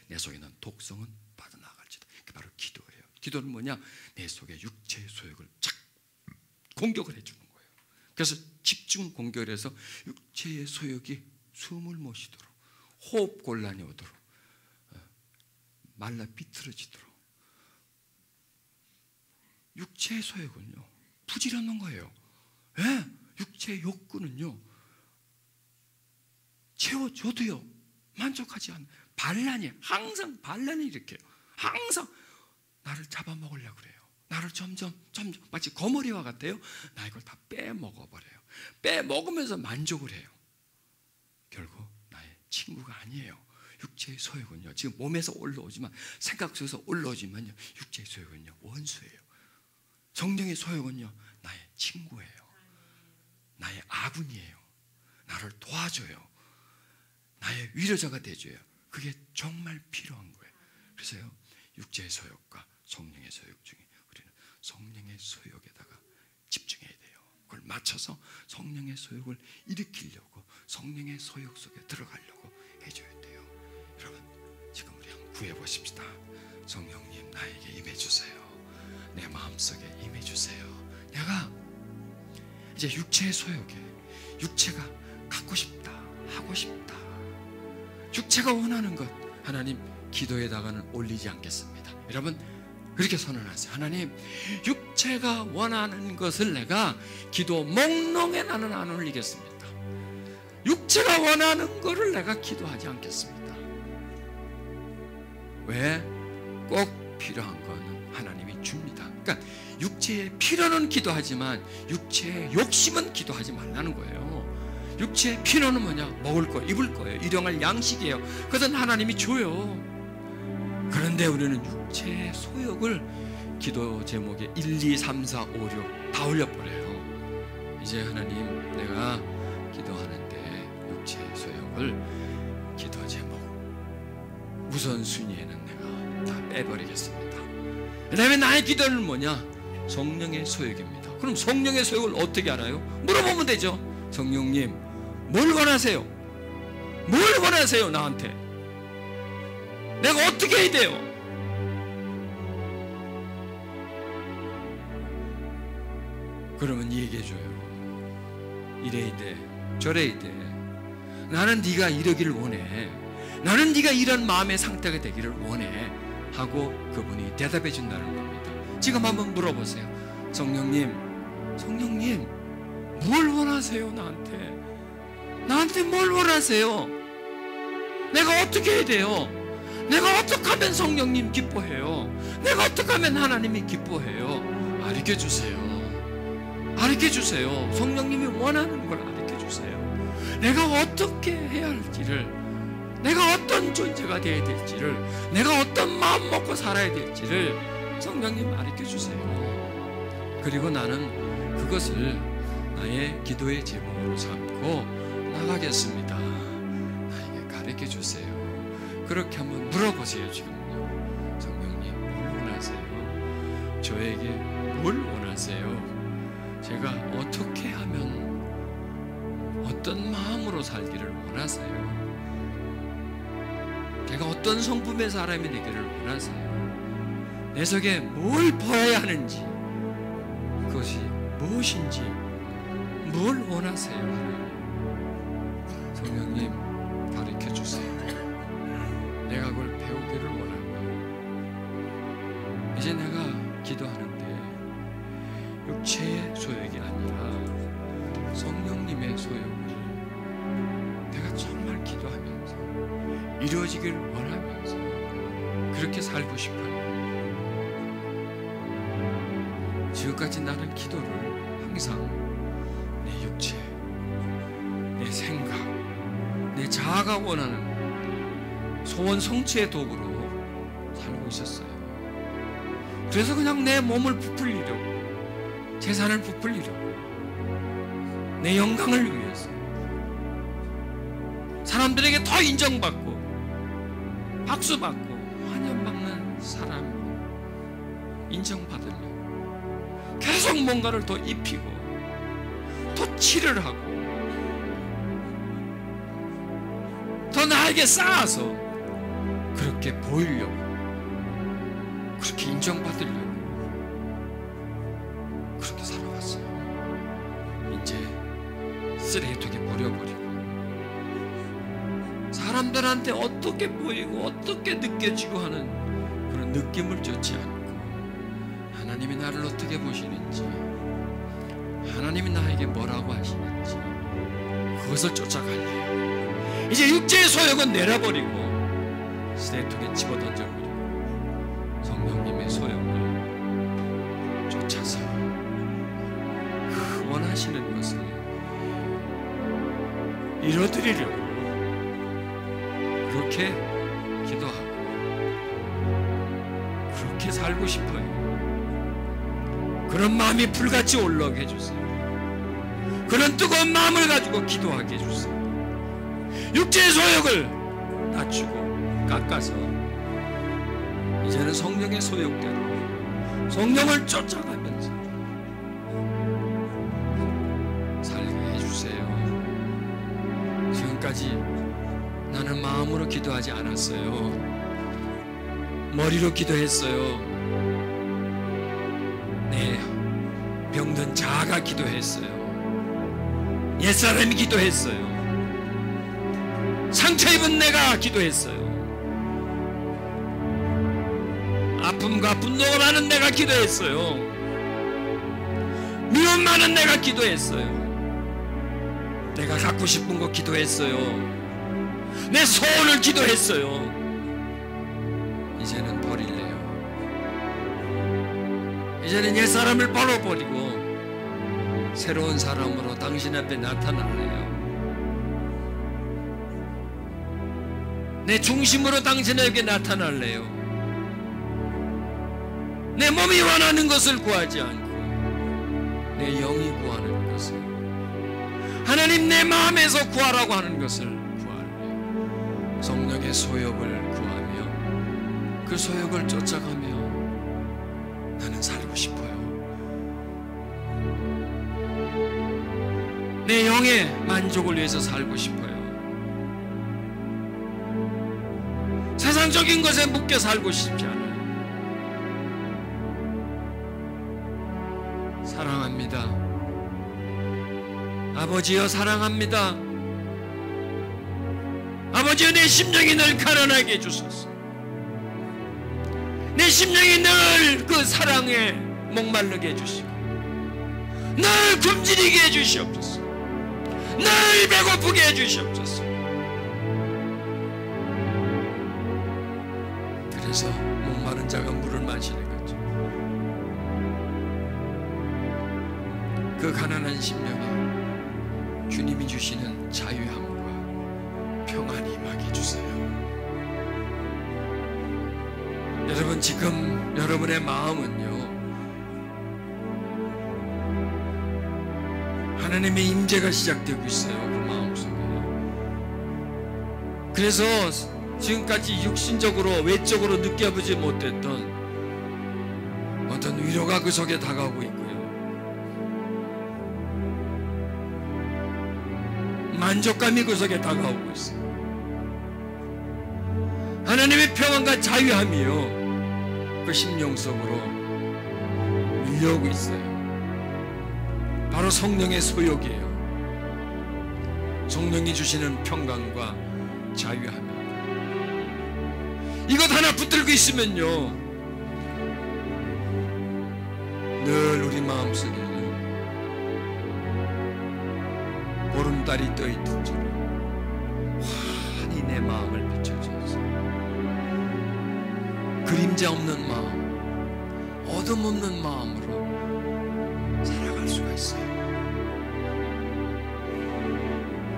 내 속에 있는 독성은 빠져나갈지어다. 그게 바로 기도예요. 기도는 뭐냐? 내 속에 육체의 소욕을 착 공격을 해주는 거예요. 그래서 집중 공격을 해서 육체의 소욕이 숨을 못 쉬도록, 호흡 곤란이 오도록, 말라 비틀어지도록. 육체의 소욕은요 부질없는 거예요. 왜? 육체의 욕구는요 채워줘도요 만족하지 않아요. 반란이에요. 항상 반란이 일으켜요. 항상 나를 잡아먹으려고 그래요. 나를 점점 마치 거머리와 같아요. 나 이걸 다 빼먹어버려요. 빼먹으면서 만족을 해요. 결국 나의 친구가 아니에요. 육체의 소욕은요 지금 몸에서 올라오지만 생각 속에서 올라오지만요 육체의 소욕은요 원수예요. 성령의 소욕은요 나의 친구예요. 나의 아군이에요. 나를 도와줘요. 나의 위로자가 돼줘요. 그게 정말 필요한 거예요. 그래서요 육체의 소욕과 성령의 소욕 중에 우리는 성령의 소욕에다가 집중해야 돼요. 그걸 맞춰서 성령의 소욕을 일으키려고 성령의 소욕 속에 들어가려고 해줘야 돼요. 여러분 지금 우리 한번 구해보십시다. 성령님 나에게 임해주세요. 내 마음속에 임해주세요. 내가 이제 육체의 소욕에 육체가 갖고 싶다, 하고 싶다, 육체가 원하는 것 하나님 기도에다가는 올리지 않겠습니다. 여러분 그렇게 선언하세요. 하나님 육체가 원하는 것을 내가 기도 목록에 나는 안 올리겠습니다. 육체가 원하는 것을 내가 기도하지 않겠습니다. 왜? 꼭 필요한 거는 하나님이 줍니다. 그러니까 육체의 필요는 기도하지만 육체의 욕심은 기도하지 말라는 거예요. 육체의 필요는 뭐냐? 먹을 거, 입을 거예요. 일용할 양식이에요. 그것은 하나님이 줘요. 그런데 우리는 육체의 소욕을 기도 제목에 1, 2, 3, 4, 5, 6 다 올려버려요. 이제 하나님 내가 기도하는데 육체의 소욕을 기도 제목 우선순위에는 내가 다 빼버리겠습니다. 그 다음에 나의 기도는 뭐냐? 성령의 소욕입니다. 그럼 성령의 소욕을 어떻게 알아요? 물어보면 되죠. 성령님 뭘 원하세요? 뭘 원하세요 나한테? 내가 어떻게 해야 돼요? 그러면 얘기해줘요. 이래야 돼, 저래야 돼. 나는 네가 이러기를 원해. 나는 네가 이런 마음의 상태가 되기를 원해 하고 그분이 대답해 준다는 겁니다. 지금 한번 물어보세요. 성령님 뭘 원하세요? 나한테 뭘 원하세요? 내가 어떻게 해야 돼요? 내가 어떻게 하면 성령님 기뻐해요? 내가 어떻게 하면 하나님이 기뻐해요? 알려주세요. 성령님이 원하는 걸 알려주세요. 내가 어떻게 해야 할지를, 내가 어떤 존재가 되어야 될지를, 내가 어떤 마음 먹고 살아야 될지를 성령님 알려주세요. 그리고 나는 그것을 나의 기도의 제목으로 삼고 나가겠습니다. 나에게 가르쳐주세요. 그렇게 한번 물어보세요. 지금요. 성령님 뭘 원하세요? 저에게 뭘 원하세요? 제가 어떻게 하면, 어떤 마음으로 살기를 원하세요? 제가 어떤 성품의 사람이 되기를 원하세요? 내 속에 뭘 보아야 하는지, 그것이 무엇인지, 뭘 원하세요? 성령님 가르쳐주세요. 내가 그걸 배우기를 원하고, 이제 내가 기도하는데 육체의 소욕이 아니라 성령님의 소욕을 내가 정말 기도하면서 이루어지길 원하면서 그렇게 살고 싶어요. 지금까지 나는 기도를 항상 내 육체, 내 생각, 내 자아가 원하는 소원 성취의 도구로 살고 있었어요. 그래서 그냥 내 몸을 부풀리려고, 재산을 부풀리려고, 내 영광을 위해서 사람들에게 더 인정받고 박수받고 환영받는 사람 인정받으려고 계속 뭔가를 더 입히고 더 칠을 하고 더 나에게 쌓아서 그렇게 보이려고, 그렇게 인정받으려고 그렇게 살아왔어요. 이제 쓰레기통에 버려버리고 사람들한테 어떻게 보이고 어떻게 느껴지고 하는 그런 느낌을 쫓지 않고 하나님이 나를 어떻게 보시는지, 하나님이 나에게 뭐라고 하시는지 그것을 쫓아갈래요. 이제 육체의 소욕은 내려버리고 쓰레기통에 집어던져버리고 성령님의 소욕을 쫓아서 그 원하시는 것을 이뤄드리려고 그렇게 기도하고 그렇게 살고 싶어요. 그런 마음이 불같이 올라오게 해주세요. 그런 뜨거운 마음을 가지고 기도하게 해주세요. 육체의 소욕을 낮추고 깎아서 이제는 성령의 소욕대로 성령을 쫓아가면서 살게 해주세요. 지금까지 나는 마음으로 기도하지 않았어요. 머리로 기도했어요. 내 병든 자아가 기도했어요. 옛사람이 기도했어요. 상처 입은 내가 기도했어요. 아픔과 분노가 많은 내가 기도했어요. 미움 많은 내가 기도했어요. 내가 갖고 싶은 거 기도했어요. 내 소원을 기도했어요. 이제는 버릴래요. 이제는 옛사람을 버려버리고 새로운 사람으로 당신 앞에 나타날래요. 내 중심으로 당신에게 나타날래요. 내 몸이 원하는 것을 구하지 않고 내 영이 구하는 것을, 하나님 내 마음에서 구하라고 하는 것을 구할래요. 성령의 소욕을 구하며 그 소욕을 쫓아가며 나는 살고 싶어요. 내 영의 만족을 위해서 살고 싶어요. 세상적인 것에 묶여 살고 싶지 않아요. 사랑합니다. 아버지여 사랑합니다. 아버지여 내 심령이 늘 가난하게 해주소서. 내 심령이 늘 그 사랑에 목마르게 해주시고 늘 굶주리게 해주시옵소서. 늘 배고프게 해주시옵소서. 그래서 목마른 자가 물을 마시는 거죠. 그 가난한 심령에 주님이 주시는 자유함과 평안이 임하게 해주세요. 여러분, 지금 여러분의 마음은요, 하나님의 임재가 시작되고 있어요. 그 마음속에. 그래서 지금까지 육신적으로 외적으로 느껴보지 못했던 어떤 위로가 그 속에 다가오고 있고요, 만족감이 그 속에 다가오고 있어요. 하나님의 평안과 자유함이요, 그 심령 속으로 밀려오고 있어요. 바로 성령의 소욕이에요. 성령이 주시는 평강과 자유함이에요. 이것 하나 붙들고 있으면요, 늘 우리 마음속에는 보름달이 떠있듯처럼 환히 내 마음을 비춰줘서 그림자 없는 마음, 어둠 없는 마음으로 살아갈 수가 있어요.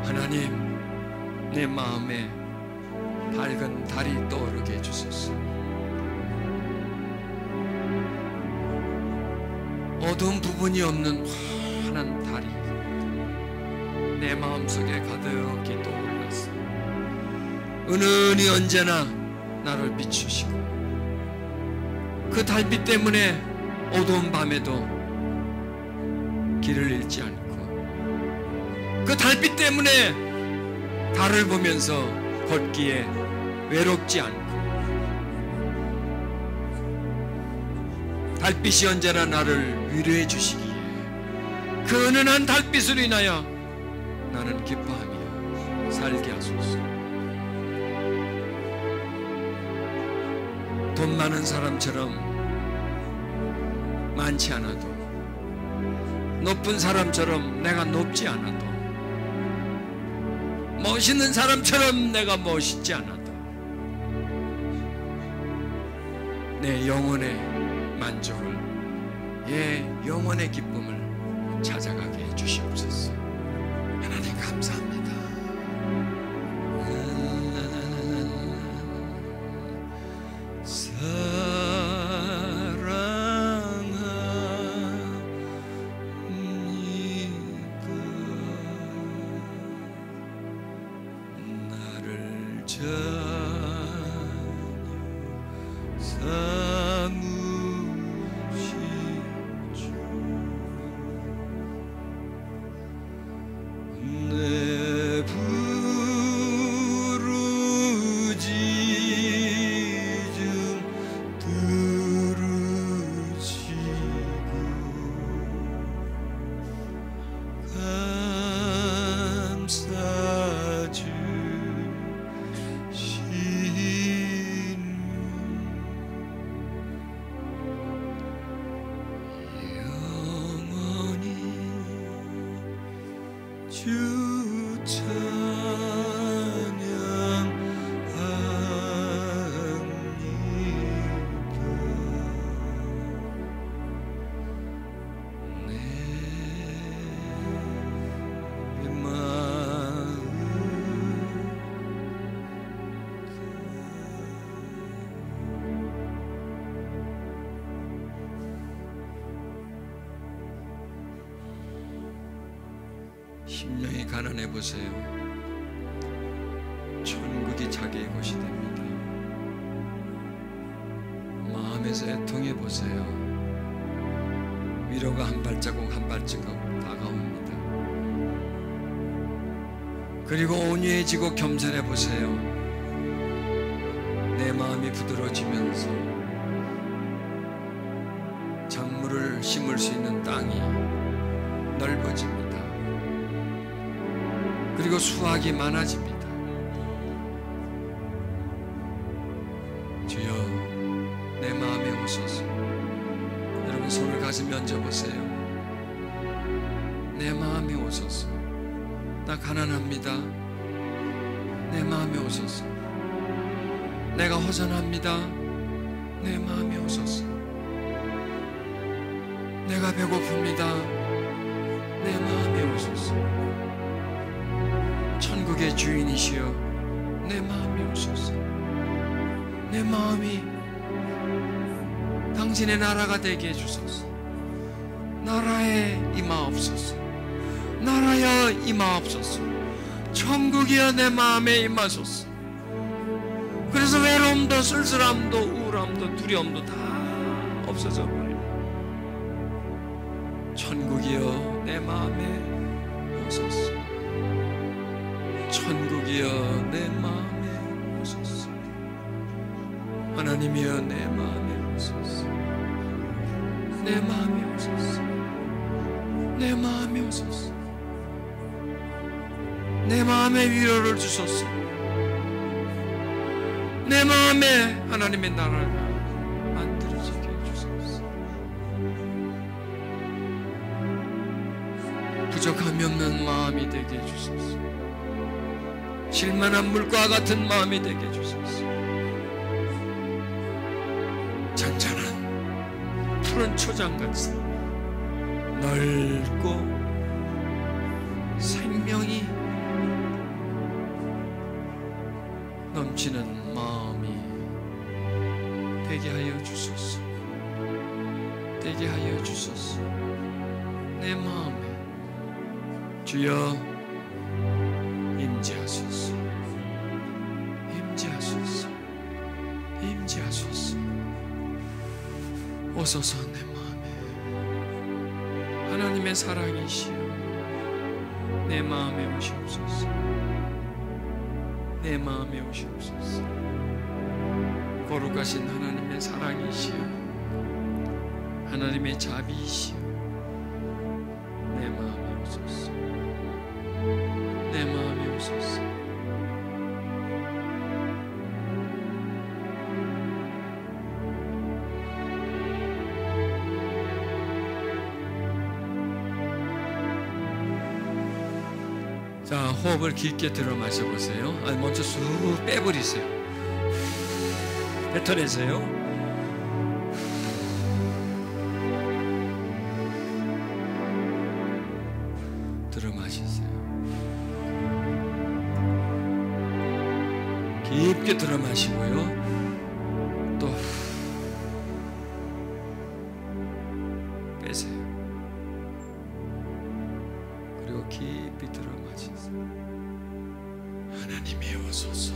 하나님, 내 마음에 밝은 달이 떠오르게 해주소서. 어두운 부분이 없는 환한 달이 내 마음속에 가득히 떠올라서 은은히 언제나 나를 비추시고, 그 달빛 때문에 어두운 밤에도 길을 잃지 않고, 그 달빛 때문에 달을 보면서 걷기에 외롭지 않고, 달빛이 언제나 나를 위로해 주시기에 그 은은한 달빛으로 인하여 나는 기뻐하며 살게 하소서. 돈 많은 사람처럼 많지 않아도, 높은 사람처럼 내가 높지 않아도, 멋있는 사람처럼 내가 멋있지 않아도 내 영혼의 만족을, 영혼의 기쁨을 찾아가게 해주시옵소서. 하나님 감사합니다. 심령이 가난해 보세요. 천국이 자기의 것이 됩니다. 마음에서 애통해 보세요. 위로가 한 발자국 한 발자국 다가옵니다. 그리고 온유해지고 겸손해 보세요. 내 마음이 부드러워지면서 작물을 심을 수 있는 땅이 넓어집니다. 그리고 수확이 많아집니다. 주여 내 마음에 오소서. 여러분 손을 가슴에 얹어보세요. 내 마음에 오소서. 나 가난합니다. 내 마음에 오소서. 내가 허전합니다. 내 마음에 오소서. 내가 배고픕니다. 내 마음에 오소서. 천국의 주인이시여 내 마음에 오소서. 내 마음이 당신의 나라가 되게 해주소서. 나라에 임하옵소서. 나라여 임하옵소서. 천국이여 내 마음에 임하소서. 그래서 외로움도 쓸쓸함도 우울함도 두려움도 다 없어져 버려요. 천국이여 내 마음에 오소서. 천국이여 내 마음에 오소서. 하나님이여 내 마음에 오소서. 내 마음에 오소서. 내 마음에 오소서. 내 마음에 위로를 주소서. 내 마음에 하나님의 나라가 만들어지게 해주소서. 부족함이 없는 마음이 되게 해주소서. 실만한 물과 같은 마음이 되게 해주소서. 잔잔한 푸른 초장같이 넓고 생명이 넘치는 마음이 되게 하여 주소서. 되게 하여 주소서. 내 마음에 주여 임재하소서. 임재하소서. 임재하소서. 오소서. 내 마음에 하나님의 사랑이시여 내 마음에 오시옵소서. 내 마음에 오시옵소서. 거룩하신 하나님의 사랑이시여 하나님의 자비이시여 내 마음에 오소서. 내 마음에 오소서. 자, 호흡을 깊게 들어 마셔보세요. 먼저 쑥 빼버리세요. 뱉어내세요. 들어 마시세요. 깊게 들어 마시고요. 또 빼세요. 그리고 깊이 들어 마시세요. 하나님이 오소서.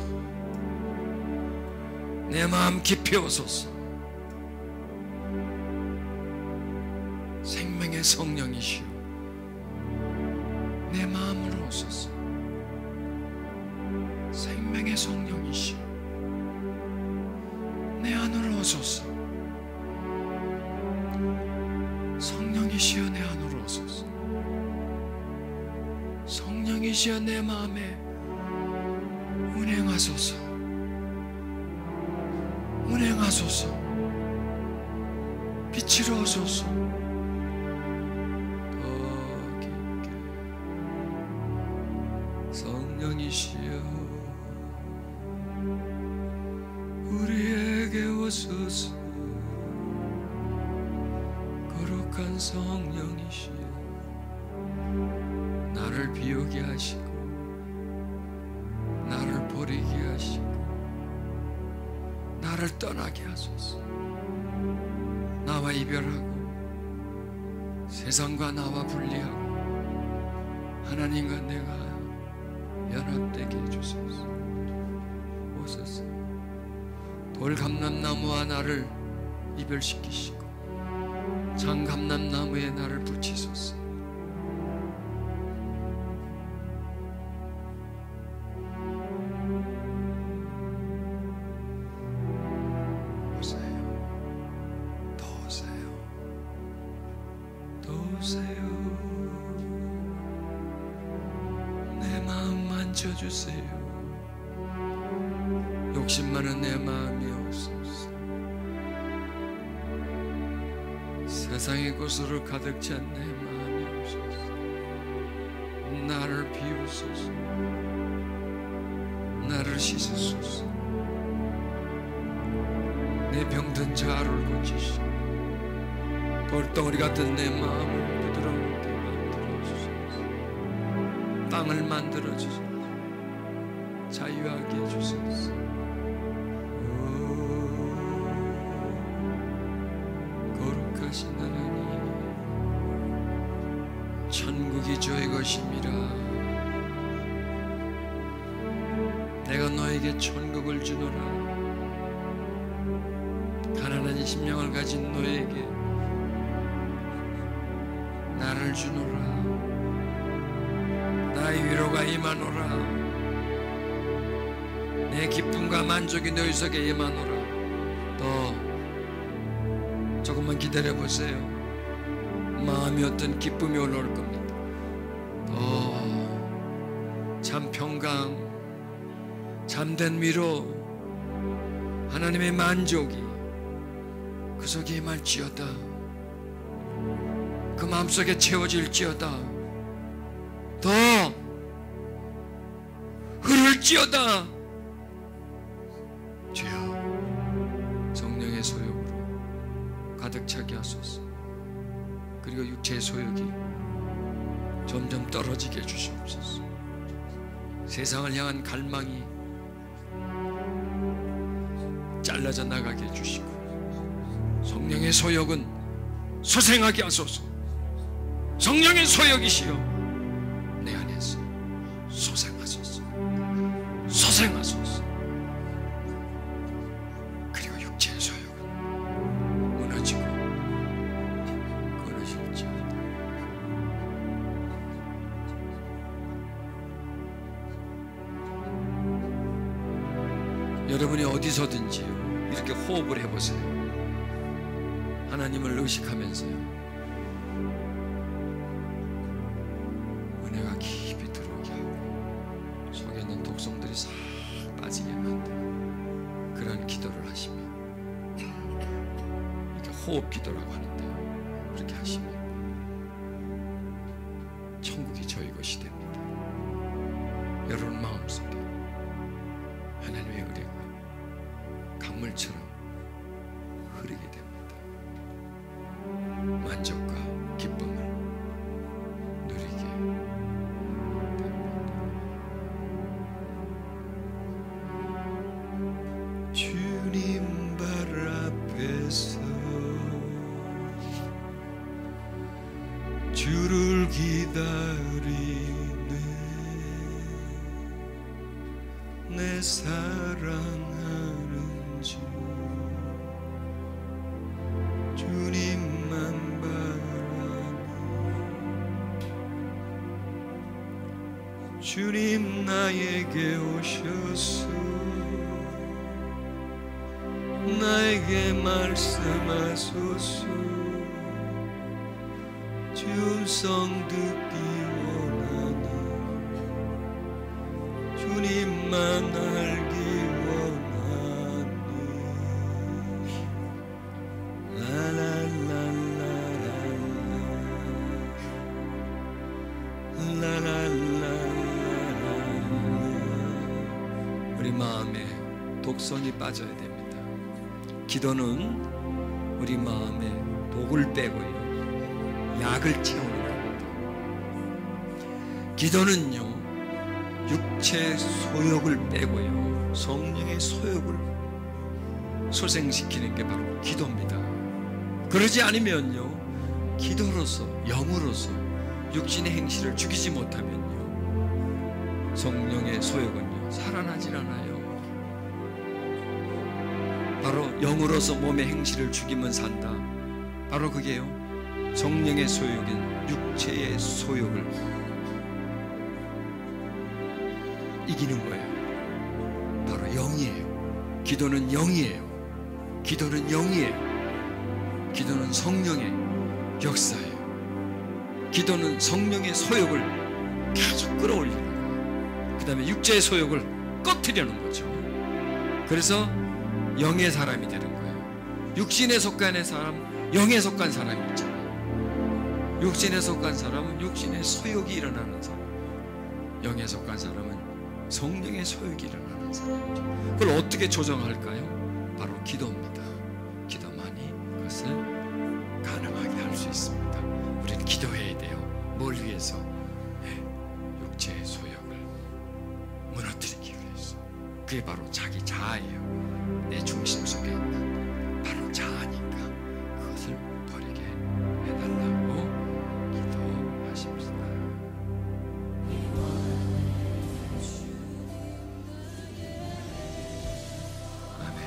내 마음 깊이 오소서. 생명의 성령이시여 내 마음으로 오소서. 생명의 성령이시여 내 안으로 오소서. 성령이시여 내 안으로 오소서. 성령이시여 내 마음에 운행하소서. 운행하소서. 빛으로 오소서. 더 깊게 성령이시여 우리에게 오소서. 거룩한 성령이시여 나를 비우게 하시고 나를 버리게 하시고 나를 떠나게 하소서. 나와 이별하고 세상과 나와 분리하고 하나님과 내가 연합되게 해주소서. 오소서. 돌감람나무와 나를 이별시키시고 장감람나무에 나를 붙이소서. 오세요. 내 마음 만져주세요. 욕심 많은 내 마음이 없소서. 세상의 것으로 가득 찬 내 마음이 없소서. 나를 비우소서. 나를 씻으소서. 내 병든 자아를 고치시고 돌덩어리 같은 내 마음을 부드럽게 만들어주소서. 땅을 만들어주소서. 자유하게 해주소서. 거룩하신 하나님, 천국이 저의 것임이라. 내가 너에게 천국을 주노라. 가난한 심령을 가진 너에게 나를 주노라. 나의 위로가 임하노라. 내 기쁨과 만족이 너희 속에 임하노라. 더 조금만 기다려보세요. 마음이 어떤 기쁨이 올라올 겁니다. 참 평강, 참된 위로, 하나님의 만족이 그 속에 임할지어다. 그 마음속에 채워질지어다. 더 흐를지어다. 주여, 성령의 소욕으로 가득 차게 하소서. 그리고 육체의 소욕이 점점 떨어지게 해주시옵소서. 세상을 향한 갈망이 잘라져 나가게 해주시고, 성령의 소욕은 소생하게 하소서. 성령의 소욕이시여 내 안에서 소생하소서. 소생하소서. 그리고 육체의 소욕은 무너지고 끊어질지어다. 여러분이 어디서든지요, 이렇게 호흡을 해보세요. 하나님을 의식하면서요. 은혜가 깊이 들어오게 하고 속에 있는 독성들이 싹 빠지게 만드는 그런 기도를 하시면, 이렇게 호흡 기도라고 하는데요, 그렇게 하시면 천국이 저희 것이 됩니다. 여러분 마음속에 하나님의 은혜가 강물처럼 흐르게 됩니다. 만족과 기쁨을 누리게 됩니다. 주님 발 앞에서 주를 기다리네. 내 사랑하는 주 주님만 바라네. 주님 나에게 오셔서 나에게 말씀하소서. 주 음성 듣기 원하네. 주님만 알기 원하네. 우리 마음에 독성이 빠져야 됩니다. 기도는 우리 마음에 독을 빼고요, 약을 채우는 겁니다. 기도는요, 육체의 소욕을 빼고요, 성령의 소욕을 소생시키는 게 바로 기도입니다. 그러지 않으면요, 기도로서, 영으로서 육신의 행실을 죽이지 못하면요, 성령의 소욕은요 살아나질 않아요. 바로 영으로서 몸의 행실을 죽이면 산다. 바로 그게요, 성령의 소욕인 육체의 소욕을 이기는 거예요. 바로 영이에요. 기도는 영이에요. 기도는 영이에요. 기도는 성령의 역사예요. 기도는 성령의 소욕을 계속 끌어올리는 거예요. 그 다음에 육체의 소욕을 꺼트려는 거죠. 그래서 영의 사람이 되는 거예요. 육신에 속한 사람, 영에 속한 사람이 있잖아요. 육신에 속한 사람은 육신의 소욕이 일어나는 사람, 영에 속한 사람은 성령의 소욕이 일어나는 사람이죠. 그걸 어떻게 조정할까요? 바로 기도입니다. 기도만이 그것을 가능하게 할 수 있습니다. 우리는 기도해야 돼요. 뭘 위해서? 육체의 소욕을 무너뜨리기 위해서. 그게 바로 자기 자아예요. 내 중심 속에 있는 바로 자아니까 그것을 버리게 해달라고 기도하십시다. 아멘.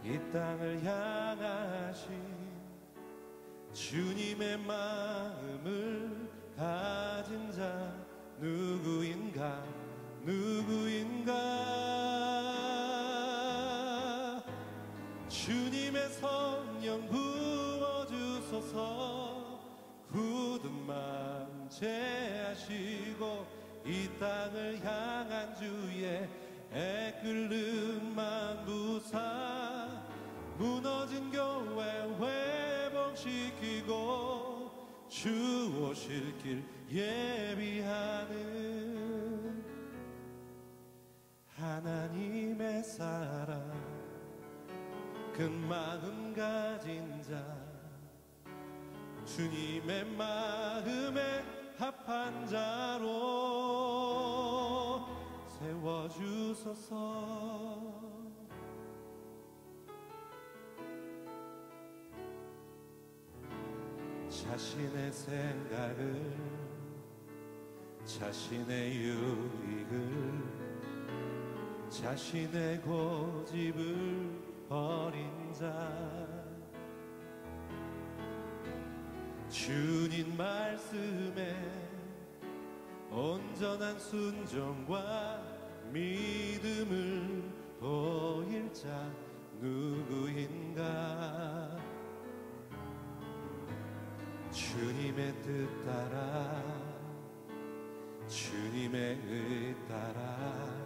이 땅을 향하신 주님의 마음을 가진 자 누구인가 누구인가. 주님의 성령 부어주소서. 굳은 마음 제하시고 이 땅을 향한 주의 애끓는 만부사 무너진 교회 회복시키고 주 오실 길 예비하는 하나님의 사랑 그 마음 가진 자 주님의 마음에 합한 자로 세워주소서. 자신의 생각을 자신의 유익을 자신의 고집을 버린 자 주님 말씀에 온전한 순종과 믿음을 보일 자 누구인가. 주님의 뜻 따라 주님의 의 따라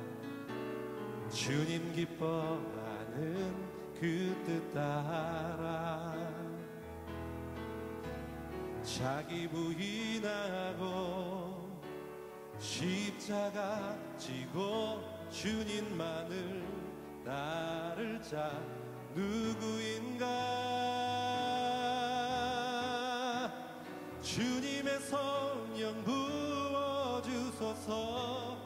주님 기뻐하는 그 뜻 따라 자기 부인하고 십자가 지고 주님만을 따를 자 누구인가. 주님의 성령 부어주소서.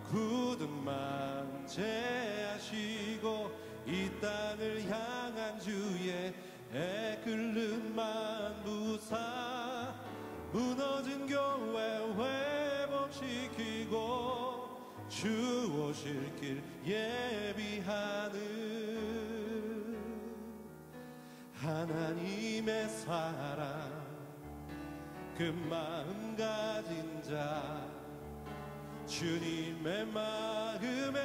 굳은 마음 제하시고 이 땅을 향한 주의 애끓는 만부사 무너진 교회 회복시키고 주 오실 길 예비하는 하나님의 사랑 그 마음 가진 자 주님의 마음에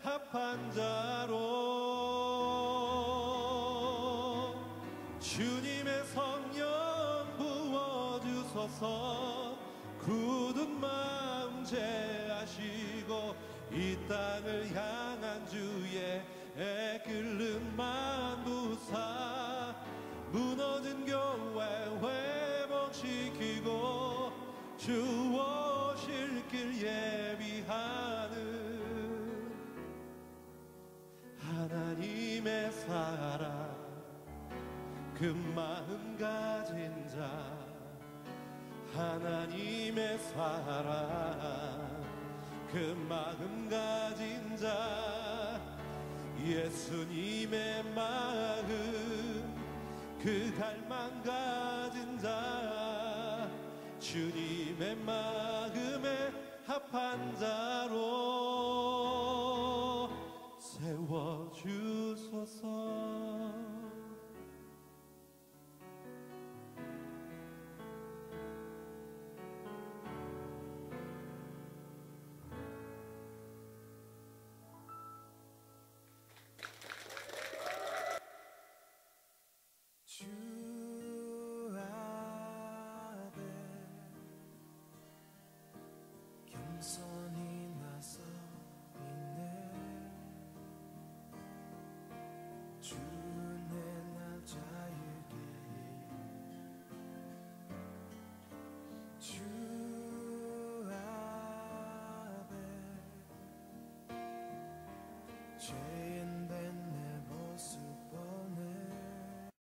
합한 자로 주님의 성령 부어주소서. 굳은 마음 제하시고 이 땅을 향한 주의 애끓는 만부사 무너진 교회 회복시키고 주 오실 길 예비하는 하나님의 사랑 그 마음 가진 자 하나님의 사랑 그 마음 가진 자 예수님의 마음 그 갈망 가진 자 주님의 마음에 합한 자로 세워주소서. 죄